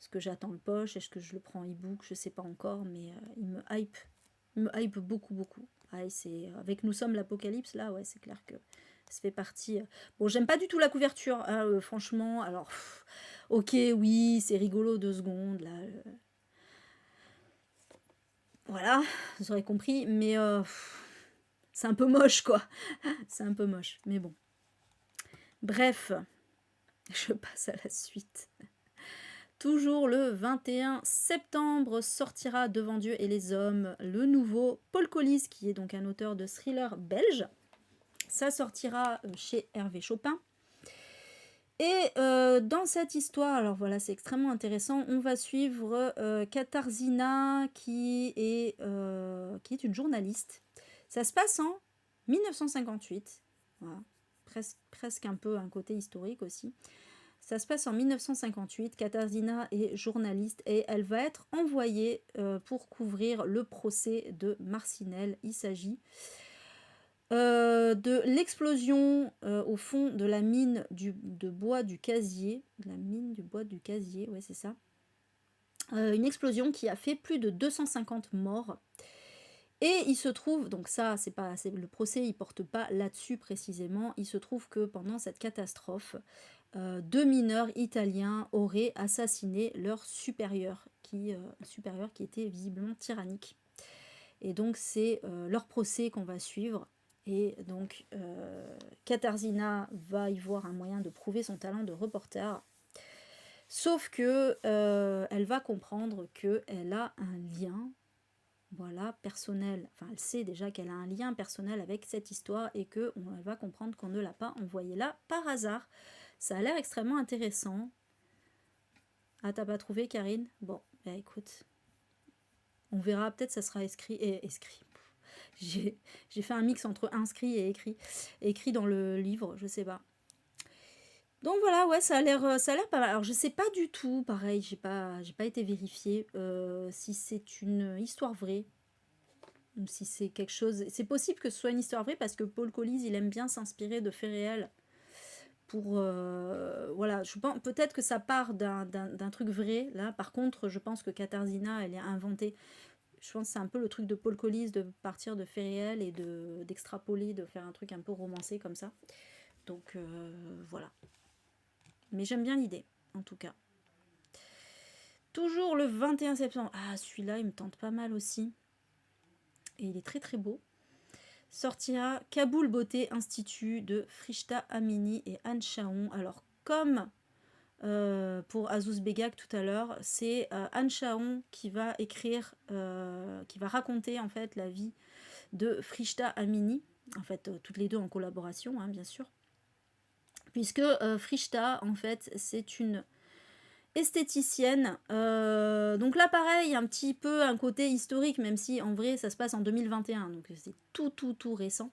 A: Est-ce que j'attends le poche? Est-ce que je le prends en e-book? Je ne sais pas encore, mais il me hype. Il me hype beaucoup, beaucoup. Ouais, avec Nous sommes l'apocalypse, là, ouais, c'est clair que ça fait partie. Bon, j'aime pas du tout la couverture, hein, franchement. Alors, ok, oui, c'est rigolo 2 secondes, là. Voilà, vous aurez compris, mais c'est un peu moche, quoi. C'est un peu moche, mais bon. Bref, je passe à la suite. Toujours le 21 septembre sortira Devant Dieu et les hommes le nouveau Paul Collis, qui est donc un auteur de thriller belge. Ça sortira chez Hervé Chopin. Et dans cette histoire, alors voilà, c'est extrêmement intéressant, on va suivre Katarzyna qui est une journaliste. Ça se passe en 1958, voilà. Presque un peu un côté historique aussi. Ça se passe en 1958, Katarzyna est journaliste et elle va être envoyée pour couvrir le procès de Marcinelle. Il s'agit de l'explosion au fond de la mine de bois du Casier. La mine du bois du Casier, ouais c'est ça. Une explosion qui a fait plus de 250 morts. Et il se trouve, donc ça, le procès, il porte pas là-dessus précisément. Il se trouve que pendant cette catastrophe, 2 mineurs italiens auraient assassiné leur supérieur qui était visiblement tyrannique. Et donc c'est leur procès qu'on va suivre. Et donc Katarzyna va y voir un moyen de prouver son talent de reporter. Sauf que elle va comprendre qu'elle a un lien, voilà, personnel. Enfin, elle sait déjà qu'elle a un lien personnel avec cette histoire et qu'elle va comprendre qu'on ne l'a pas envoyée là par hasard. Ça a l'air extrêmement intéressant. Ah, t'as pas trouvé, Karine? Bon, bah écoute, on verra, peut-être ça sera écrit. J'ai fait un mix entre inscrit et écrit. Écrit dans le livre, je sais pas. Donc voilà, ouais, ça a l'air pas mal. Alors je sais pas du tout, pareil, j'ai pas été vérifiée si c'est une histoire vraie, ou si c'est quelque chose. C'est possible que ce soit une histoire vraie parce que Paul Collis, il aime bien s'inspirer de faits réels pour voilà. Je pense peut-être que ça part d'un truc vrai. Là, par contre, je pense que Katarzyna, elle est inventée. Je pense que c'est un peu le truc de Paul Collis de partir de faits réels et d'extrapoler, de faire un truc un peu romancé comme ça. Donc voilà. Mais j'aime bien l'idée, en tout cas. Toujours le 21 septembre. Ah, celui-là, il me tente pas mal aussi. Et il est très très beau. Sortira Kaboul Beauté Institut de Frishta Amini et Anne Chaon. Alors, comme pour Azouz Begak tout à l'heure, c'est Anne Chaon qui va écrire, qui va raconter en fait la vie de Frishta Amini. En fait, toutes les deux en collaboration, hein, bien sûr. Puisque Frischta, en fait, c'est une esthéticienne. Donc là, pareil, un petit peu un côté historique, même si en vrai, ça se passe en 2021, donc c'est tout récent.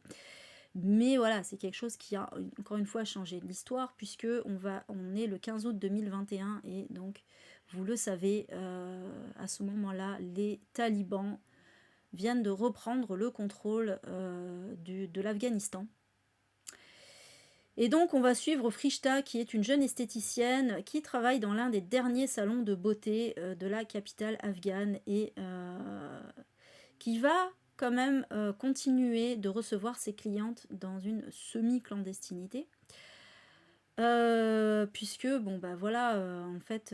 A: Mais voilà, c'est quelque chose qui a encore une fois changé l'histoire, puisque on est le 15 août 2021, et donc, vous le savez, à ce moment-là, les talibans viennent de reprendre le contrôle de l'Afghanistan. Et donc on va suivre Frischta, qui est une jeune esthéticienne qui travaille dans l'un des derniers salons de beauté de la capitale afghane, et qui va quand même continuer de recevoir ses clientes dans une semi-clandestinité. Puisque, bon bah voilà, en fait,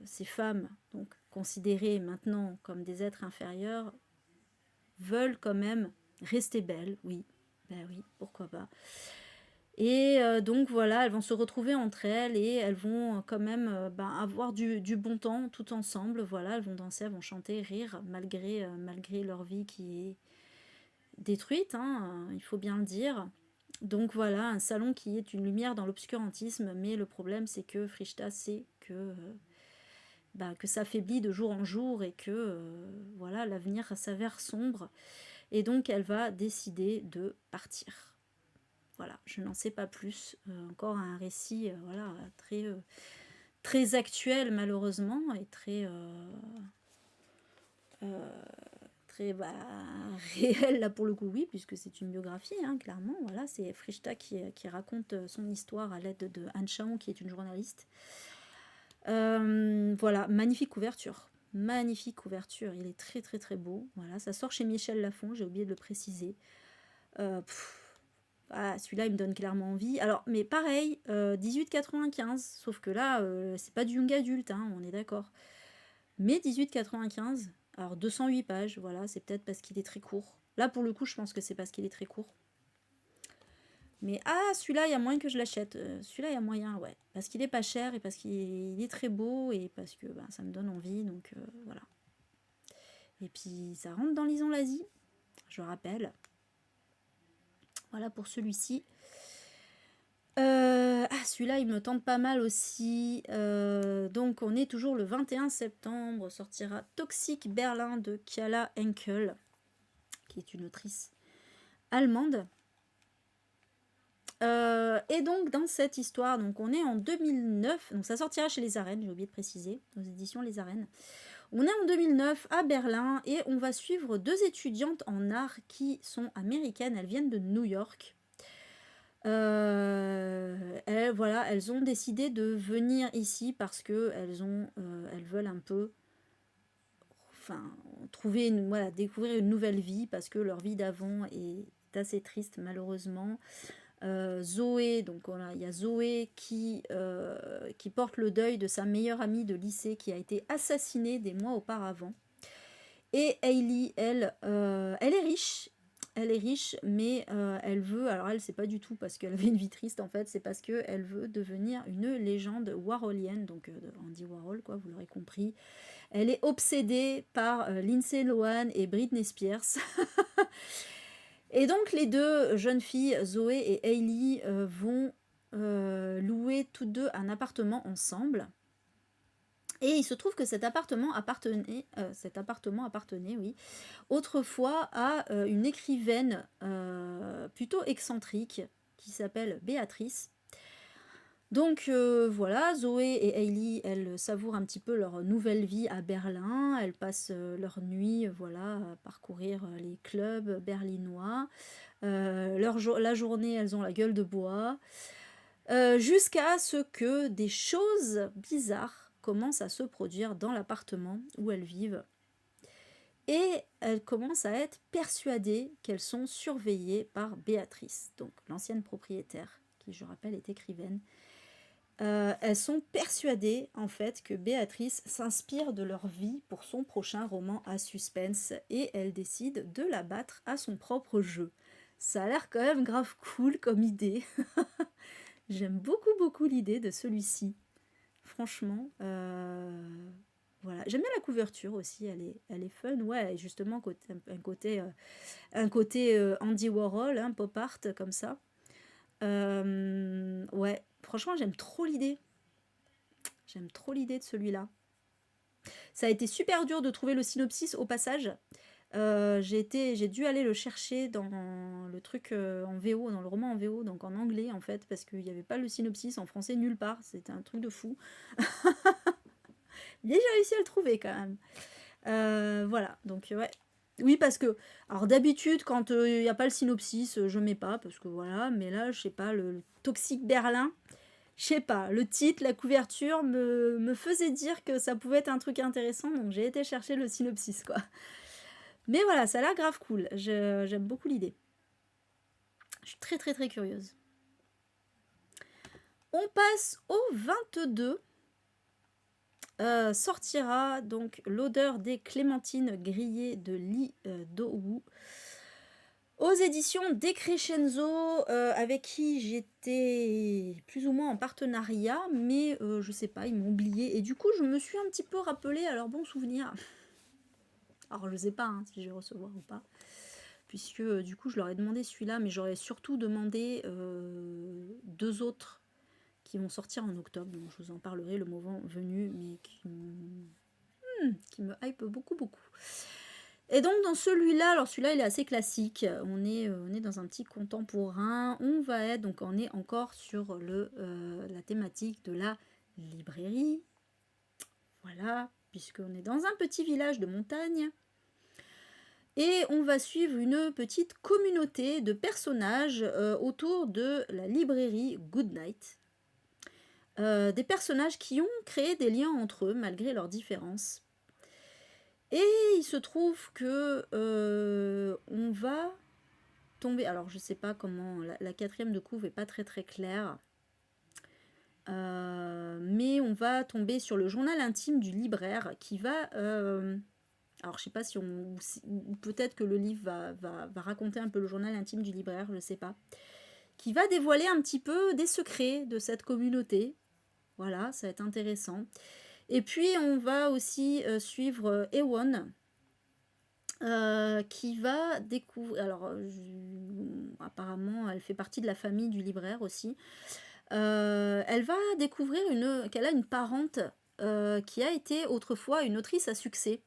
A: ces femmes, donc considérées maintenant comme des êtres inférieurs, veulent quand même rester belles, oui, ben oui, pourquoi pas. Et donc voilà, elles vont se retrouver entre elles, et elles vont quand même avoir du bon temps tout ensemble. Voilà, elles vont danser, elles vont chanter, rire, malgré leur vie qui est détruite, hein, il faut bien le dire. Donc voilà, un salon qui est une lumière dans l'obscurantisme, mais le problème c'est que Frischta sait que ça faiblit de jour en jour, et que voilà, l'avenir s'avère sombre, et donc elle va décider de partir. Voilà, je n'en sais pas plus. Encore un récit voilà, très actuel malheureusement, et très réel là pour le coup, oui, puisque c'est une biographie, hein, clairement. Voilà, c'est Frischta qui raconte son histoire à l'aide de Anne Chaon, qui est une journaliste. Voilà, magnifique couverture. Magnifique couverture, il est très beau. Voilà, ça sort chez Michel Lafon, j'ai oublié de le préciser. Celui-là, il me donne clairement envie. Alors, mais pareil, 18,95, sauf que là, c'est pas du young adulte, hein, on est d'accord. Mais 18,95, alors 208 pages, voilà, c'est peut-être parce qu'il est très court. Là, pour le coup, je pense que c'est parce qu'il est très court. Mais celui-là, il y a moyen que je l'achète. Celui-là, il y a moyen, ouais. Parce qu'il est pas cher, et parce qu'il est très beau, et parce que ça me donne envie, donc voilà. Et puis, ça rentre dans Lisons l'Asie, je rappelle. Voilà pour celui-ci. Celui-là, il me tente pas mal aussi. Donc, on est toujours le 21 septembre. Sortira Toxic Berlin de Kiala Henkel, qui est une autrice allemande. Et donc, dans cette histoire, donc on est en 2009. Donc, ça sortira chez Les Arènes, j'ai oublié de préciser, aux éditions Les Arènes. On est en 2009 à Berlin, et on va suivre deux étudiantes en art qui sont américaines. Elles viennent de New York. Elles ont décidé de venir ici parce que elles veulent un peu découvrir une nouvelle vie, parce que leur vie d'avant est assez triste malheureusement. Zoé, donc voilà, il y a Zoé qui porte le deuil de sa meilleure amie de lycée qui a été assassinée des mois auparavant. Et Hailey, elle est riche. Elle est riche, mais elle veut... Alors elle, c'est pas du tout parce qu'elle avait une vie triste, en fait. C'est parce qu'elle veut devenir une légende warholienne. Donc Andy Warhol, quoi, vous l'aurez compris. Elle est obsédée par Lindsay Lohan et Britney Spears. Et donc les deux jeunes filles, Zoé et Hailey, vont louer toutes deux un appartement ensemble. Et il se trouve que cet appartement appartenait, oui, autrefois à une écrivaine plutôt excentrique qui s'appelle Béatrice. Donc voilà, Zoé et Hailey, elles savourent un petit peu leur nouvelle vie à Berlin. Elles passent leur nuit, voilà, à parcourir les clubs berlinois. La journée, elles ont la gueule de bois. Jusqu'à ce que des choses bizarres commencent à se produire dans l'appartement où elles vivent. Et elles commencent à être persuadées qu'elles sont surveillées par Béatrice, donc l'ancienne propriétaire, qui, je rappelle, est écrivaine. Elles sont persuadées, en fait, que Béatrice s'inspire de leur vie pour son prochain roman à suspense, et elles décident de la battre à son propre jeu. Ça a l'air quand même grave cool comme idée. J'aime beaucoup l'idée de celui-ci. Franchement, Voilà, j'aime bien la couverture aussi, elle est fun, ouais, justement, un côté Andy Warhol, hein, pop art, comme ça. Ouais, franchement, j'aime trop l'idée de celui-là. Ça a été super dur de trouver le synopsis au passage. J'ai dû aller le chercher dans le truc en VO, dans le roman en VO, donc en anglais en fait, parce qu'il n'y avait pas le synopsis en français nulle part. C'était un truc de fou. Mais j'ai réussi à le trouver quand même. Voilà, donc ouais. Oui, parce que, alors d'habitude, quand il n'y a pas le synopsis, je mets pas, parce que voilà, mais là, je sais pas, le Toxique Berlin, je sais pas, le titre, la couverture me faisait dire que ça pouvait être un truc intéressant, donc j'ai été chercher le synopsis, quoi. Mais voilà, ça a l'air grave cool, j'aime beaucoup l'idée. Je suis très très très curieuse. On passe au 22. Sortira donc L'odeur des clémentines grillées de Lee Do-woo aux éditions Decrescenzo, avec qui j'étais plus ou moins en partenariat, mais je sais pas, ils m'ont oublié et du coup je me suis un petit peu rappelé à leurs bons souvenirs. Alors je sais pas hein, si je vais recevoir ou pas, puisque du coup je leur ai demandé celui-là, mais j'aurais surtout demandé 2 autres qui vont sortir en octobre, donc je vous en parlerai le moment venu, mais qui me hype beaucoup beaucoup. Et donc dans celui-là, alors celui-là il est assez classique, on est dans un petit contemporain, on est encore sur la thématique de la librairie, voilà, puisqu'on est dans un petit village de montagne, et on va suivre une petite communauté de personnages autour de la librairie Goodnight. Des personnages qui ont créé des liens entre eux malgré leurs différences. Et il se trouve que on va tomber. Alors je sais pas comment. La quatrième de couve est pas très très claire. Mais on va tomber sur le journal intime du libraire qui va. Alors je sais pas si on. Ou peut-être que le livre va raconter un peu le journal intime du libraire, je sais pas. Qui va dévoiler un petit peu des secrets de cette communauté. Voilà, ça va être intéressant. Et puis on va aussi suivre Ewon, qui va découvrir. Alors, apparemment, elle fait partie de la famille du libraire aussi. Elle va découvrir qu'elle a une parente qui a été autrefois une autrice à succès.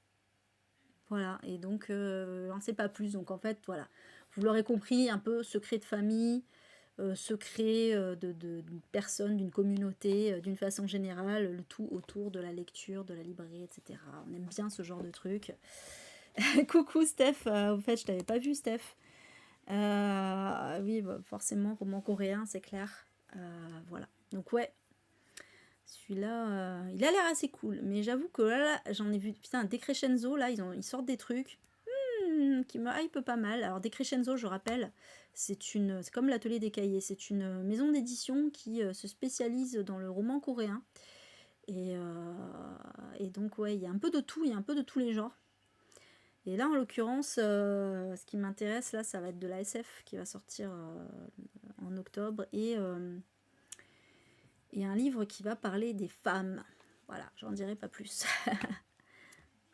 A: Voilà, et donc, on ne sait pas plus. Donc, en fait, voilà, vous l'aurez compris, un peu secret de famille, secret de personnes, d'une communauté, d'une façon générale, le tout autour de la lecture, de la librairie, etc. On aime bien ce genre de truc. Coucou Steph, en fait je t'avais pas vu Steph. Oui, bah, forcément, roman coréen, c'est clair. Voilà. Donc ouais, celui-là, il a l'air assez cool. Mais j'avoue que là, j'en ai vu, putain, Decrescenzo, là, ils sortent des trucs qui me hype pas mal. Alors Decrescenzo, je rappelle, c'est comme l'Atelier des Cahiers, c'est une maison d'édition qui se spécialise dans le roman coréen. Et donc ouais, il y a un peu de tout, il y a un peu de tous les genres. Et là, en l'occurrence, ce qui m'intéresse, là, ça va être de la SF qui va sortir en octobre et un livre qui va parler des femmes. Voilà, j'en dirai pas plus.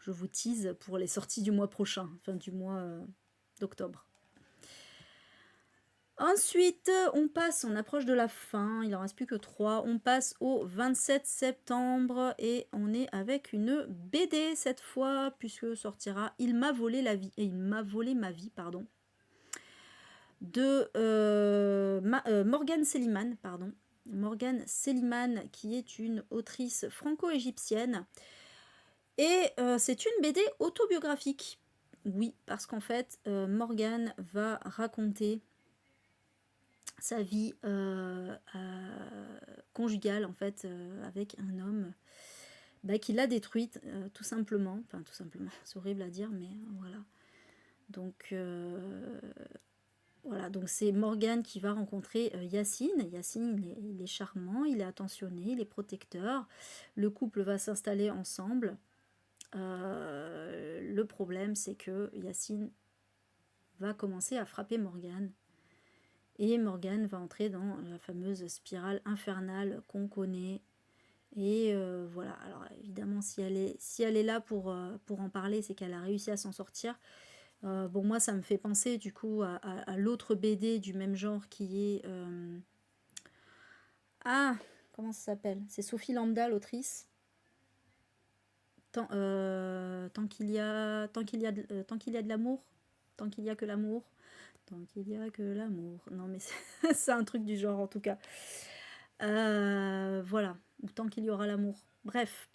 A: Je vous tease pour les sorties du mois prochain, enfin du mois d'octobre. Ensuite, on approche de la fin, il en reste plus que 3. On passe au 27 septembre et on est avec une BD cette fois, puisque sortira Il m'a volé ma vie, pardon, de Morgane Célimane, pardon. Morgane Célimane, qui est une autrice franco-égyptienne. Et c'est une BD autobiographique. Oui, parce qu'en fait, Morgane va raconter sa vie conjugale en fait avec un homme qui l'a détruite tout simplement, enfin tout simplement, c'est horrible à dire mais voilà. Donc voilà, donc c'est Morgane qui va rencontrer Yacine. Yacine, il est charmant, il est attentionné, il est protecteur. Le couple va s'installer ensemble. Le problème, c'est que Yacine va commencer à frapper Morgane. Et Morgane va entrer dans la fameuse spirale infernale qu'on connaît Et voilà, alors évidemment, si elle est là pour en parler, c'est qu'elle a réussi à s'en sortir. Bon, moi, ça me fait penser du coup à l'autre BD du même genre qui est... Ah, comment ça s'appelle? C'est Sophie Lambda, l'autrice. Tant qu'il y a de l'amour, tant qu'il y a que l'amour, tant qu'il y a que l'amour. Non, mais c'est un truc du genre en tout cas. Voilà, ou tant qu'il y aura l'amour. Bref,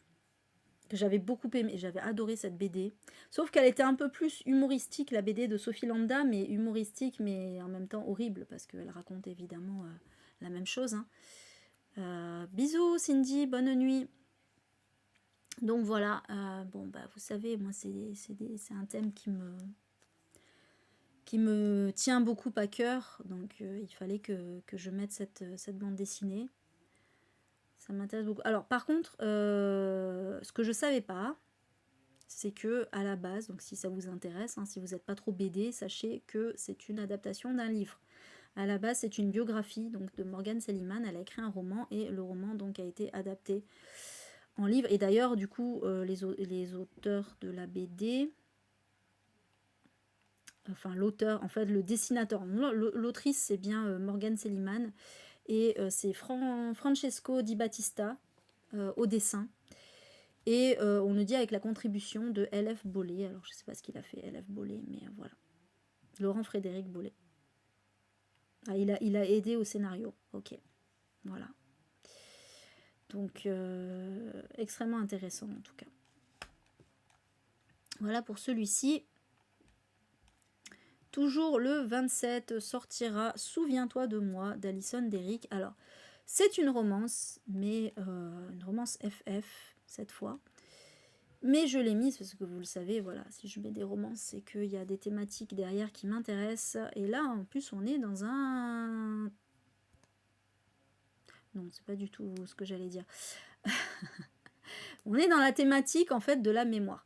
A: que j'avais beaucoup aimé, j'avais adoré cette BD. Sauf qu'elle était un peu plus humoristique, la BD de Sophie Lambda, mais humoristique, mais en même temps horrible, parce qu'elle raconte évidemment la même chose. Hein. Bisous Cindy, bonne nuit. Donc voilà, bon bah vous savez, moi c'est un thème qui me tient beaucoup à cœur, donc il fallait que je mette cette bande dessinée. Ça m'intéresse beaucoup. Alors par contre, ce que je savais pas, c'est que à la base, donc si ça vous intéresse, hein, si vous n'êtes pas trop BD, sachez que c'est une adaptation d'un livre. À la base, c'est une biographie donc de Morgane Selliman. Elle a écrit un roman et le roman donc a été adapté en livre. Et d'ailleurs, du coup, les auteurs de la BD, enfin l'auteur, en fait le dessinateur, l'autrice c'est bien Morgane Selliman et c'est Francesco Di Battista au dessin. Et on nous dit avec la contribution de L.F. Bollé. Alors je sais pas ce qu'il a fait L.F. Bollé, mais voilà. Laurent Frédéric Bollé. Ah, il a aidé au scénario. Ok, voilà. Donc extrêmement intéressant en tout cas. Voilà pour celui-ci. Toujours le 27 sortira Souviens-toi de moi d'Alison Derrick. Alors, c'est une romance, mais une romance FF cette fois. Mais je l'ai mise parce que vous le savez, voilà, si je mets des romances, c'est qu'il y a des thématiques derrière qui m'intéressent. Et là, en plus, on est dans un... Non, c'est pas du tout ce que j'allais dire. On est dans la thématique, en fait, de la mémoire.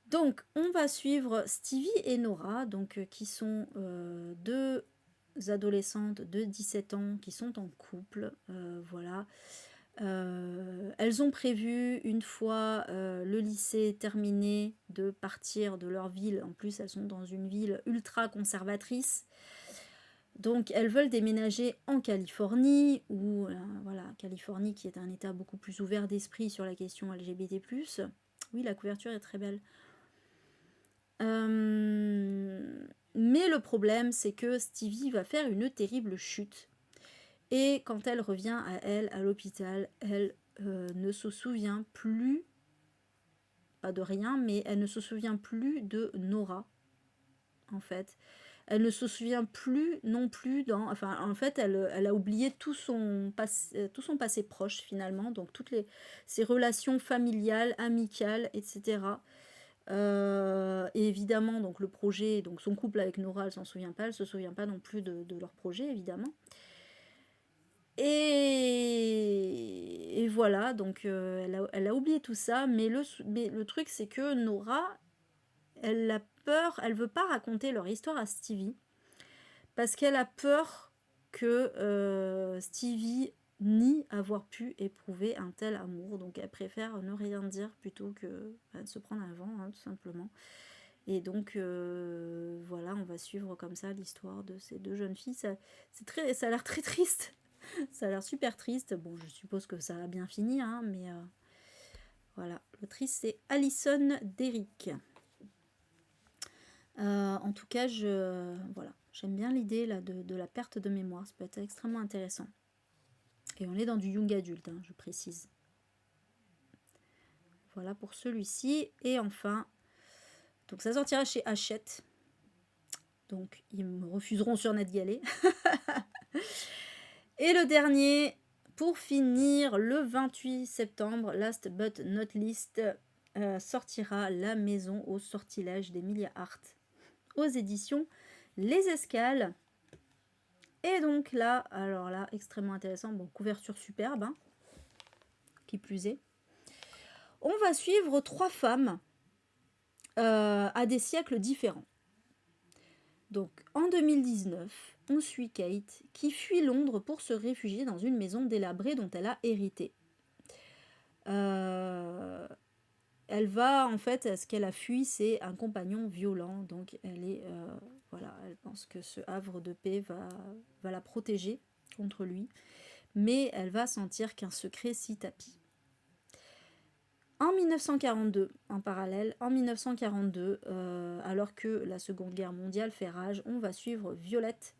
A: Donc, on va suivre Stevie et Nora, donc, qui sont deux adolescentes de 17 ans qui sont en couple. Voilà. Elles ont prévu, une fois le lycée terminé, de partir de leur ville. En plus, elles sont dans une ville ultra conservatrice. Donc, elles veulent déménager en Californie, ou voilà, Californie qui est un état beaucoup plus ouvert d'esprit sur la question LGBT+. Oui, la couverture est très belle. Mais le problème, c'est que Stevie va faire une terrible chute. Et quand elle revient à l'hôpital, elle ne se souvient plus, pas de rien, mais elle ne se souvient plus de Nora, en fait. Elle ne se souvient plus non plus enfin, en fait, elle a oublié tout son passé proche, finalement, donc toutes ses relations familiales, amicales, etc. Et évidemment, donc le projet, donc son couple avec Nora, elle s'en souvient pas, elle se souvient pas non plus de leur projet, évidemment. Et voilà, donc elle a oublié tout ça, mais le truc c'est que Nora, elle a peur, elle veut pas raconter leur histoire à Stevie, parce qu'elle a peur que Stevie nie avoir pu éprouver un tel amour, donc elle préfère ne rien dire plutôt que se prendre un vent, hein, tout simplement. Et donc voilà, on va suivre comme ça l'histoire de ces deux jeunes filles. Ça a l'air très triste. Ça a l'air super triste. Bon, je suppose que ça a bien fini, hein, mais voilà. L'autrice, c'est Alison Derrick. En tout cas, voilà, j'aime bien l'idée là, de la perte de mémoire. Ça peut être extrêmement intéressant. Et on est dans du young adulte, hein, je précise. Voilà pour celui-ci. Et enfin, donc ça sortira chez Hachette. Donc, ils me refuseront sur net d'y aller. Et le dernier, pour finir, le 28 septembre, last but not least, sortira La Maison au sortilège d'Emilia Hart aux éditions Les Escales. Et donc là, alors là, extrêmement intéressant, bon, couverture superbe, hein, qui plus est. On va suivre 3 femmes à des siècles différents. Donc en 2019, on suit Kate qui fuit Londres pour se réfugier dans une maison délabrée dont elle a hérité. elle va, en fait, ce qu'elle a fui, c'est un compagnon violent. Donc, elle est, voilà, elle pense que ce havre de paix va la protéger contre lui. Mais elle va sentir qu'un secret s'y tapit. En 1942, en parallèle, en 1942, alors que la Seconde Guerre mondiale fait rage, on va suivre Violette,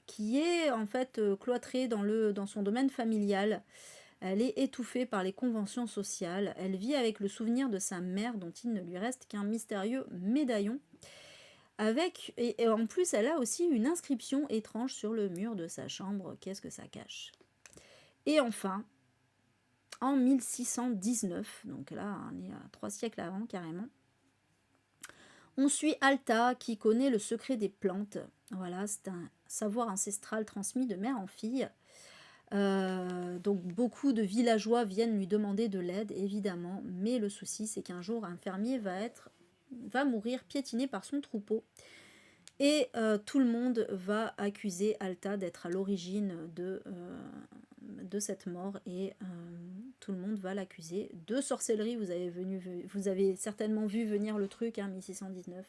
A: qui est en fait cloîtrée dans son domaine familial. Elle est étouffée par les conventions sociales. Elle vit avec le souvenir de sa mère dont il ne lui reste qu'un mystérieux médaillon. Et en plus, elle a aussi une inscription étrange sur le mur de sa chambre. Qu'est-ce que ça cache? Et enfin, en 1619, donc là on est à 3 siècles avant carrément, on suit Alta qui connaît le secret des plantes. Voilà, c'est un savoir ancestral transmis de mère en fille. Donc beaucoup de villageois viennent lui demander de l'aide, évidemment, mais le souci c'est qu'un jour un fermier va mourir piétiné par son troupeau. Et tout le monde va accuser Alta d'être à l'origine de cette mort et tout le monde va l'accuser de sorcellerie. Vous avez certainement vu venir le truc, 1619.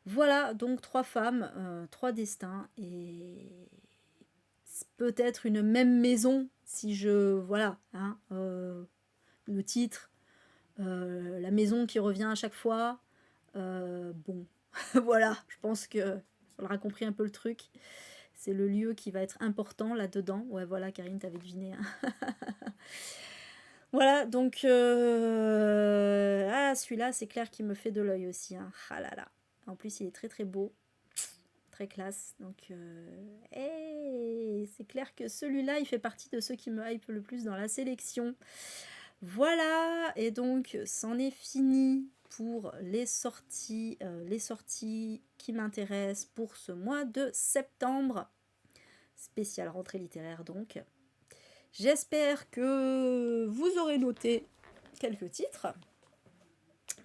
A: Voilà, donc 3 femmes, 3 destins et peut-être une même maison si voilà, le titre, la maison qui revient à chaque fois. Bon, voilà, je pense que on aura compris un peu le truc. C'est le lieu qui va être important là-dedans. Ouais, voilà, Karine, t'avais deviné. Voilà, donc... Ah, celui-là, c'est clair qu'il me fait de l'œil aussi. Ah là là. En plus, il est très très beau. Très classe. Donc, c'est clair que celui-là, il fait partie de ceux qui me hype le plus dans la sélection. Voilà, et donc, c'en est fini pour les sorties qui m'intéressent pour ce mois de septembre. Spéciale rentrée littéraire, donc. J'espère que vous aurez noté quelques titres,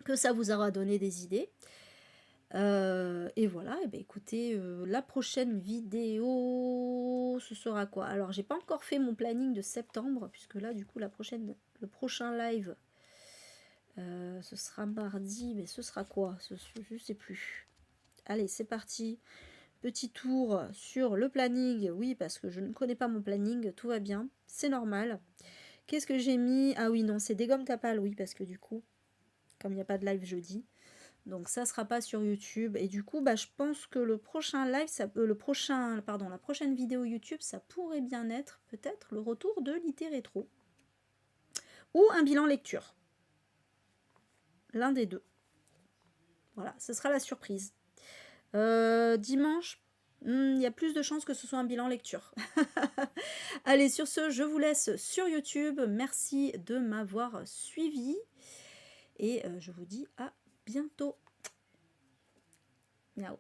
A: que ça vous aura donné des idées. Et voilà, et ben écoutez, la prochaine vidéo, ce sera quoi? Alors, j'ai pas encore fait mon planning de septembre, puisque là, du coup, le prochain live, ce sera mardi, mais ce sera quoi? Je sais plus. Allez, c'est parti. Petit tour sur le planning. Oui, parce que je ne connais pas mon planning, tout va bien, c'est normal. Qu'est-ce que j'ai mis? Ah oui, non, c'est des gommes tapales, oui, parce que du coup, comme il n'y a pas de live jeudi, donc ça sera pas sur YouTube. Et du coup, je pense que le prochain live, la prochaine vidéo YouTube, ça pourrait bien être peut-être le retour de l'IT Rétro. Ou un bilan lecture. L'un des deux. Voilà, ce sera la surprise. Dimanche, il y a plus de chances que ce soit un bilan lecture. Allez, sur ce, je vous laisse sur YouTube. Merci de m'avoir suivi. Et je vous dis à bientôt. Miaou.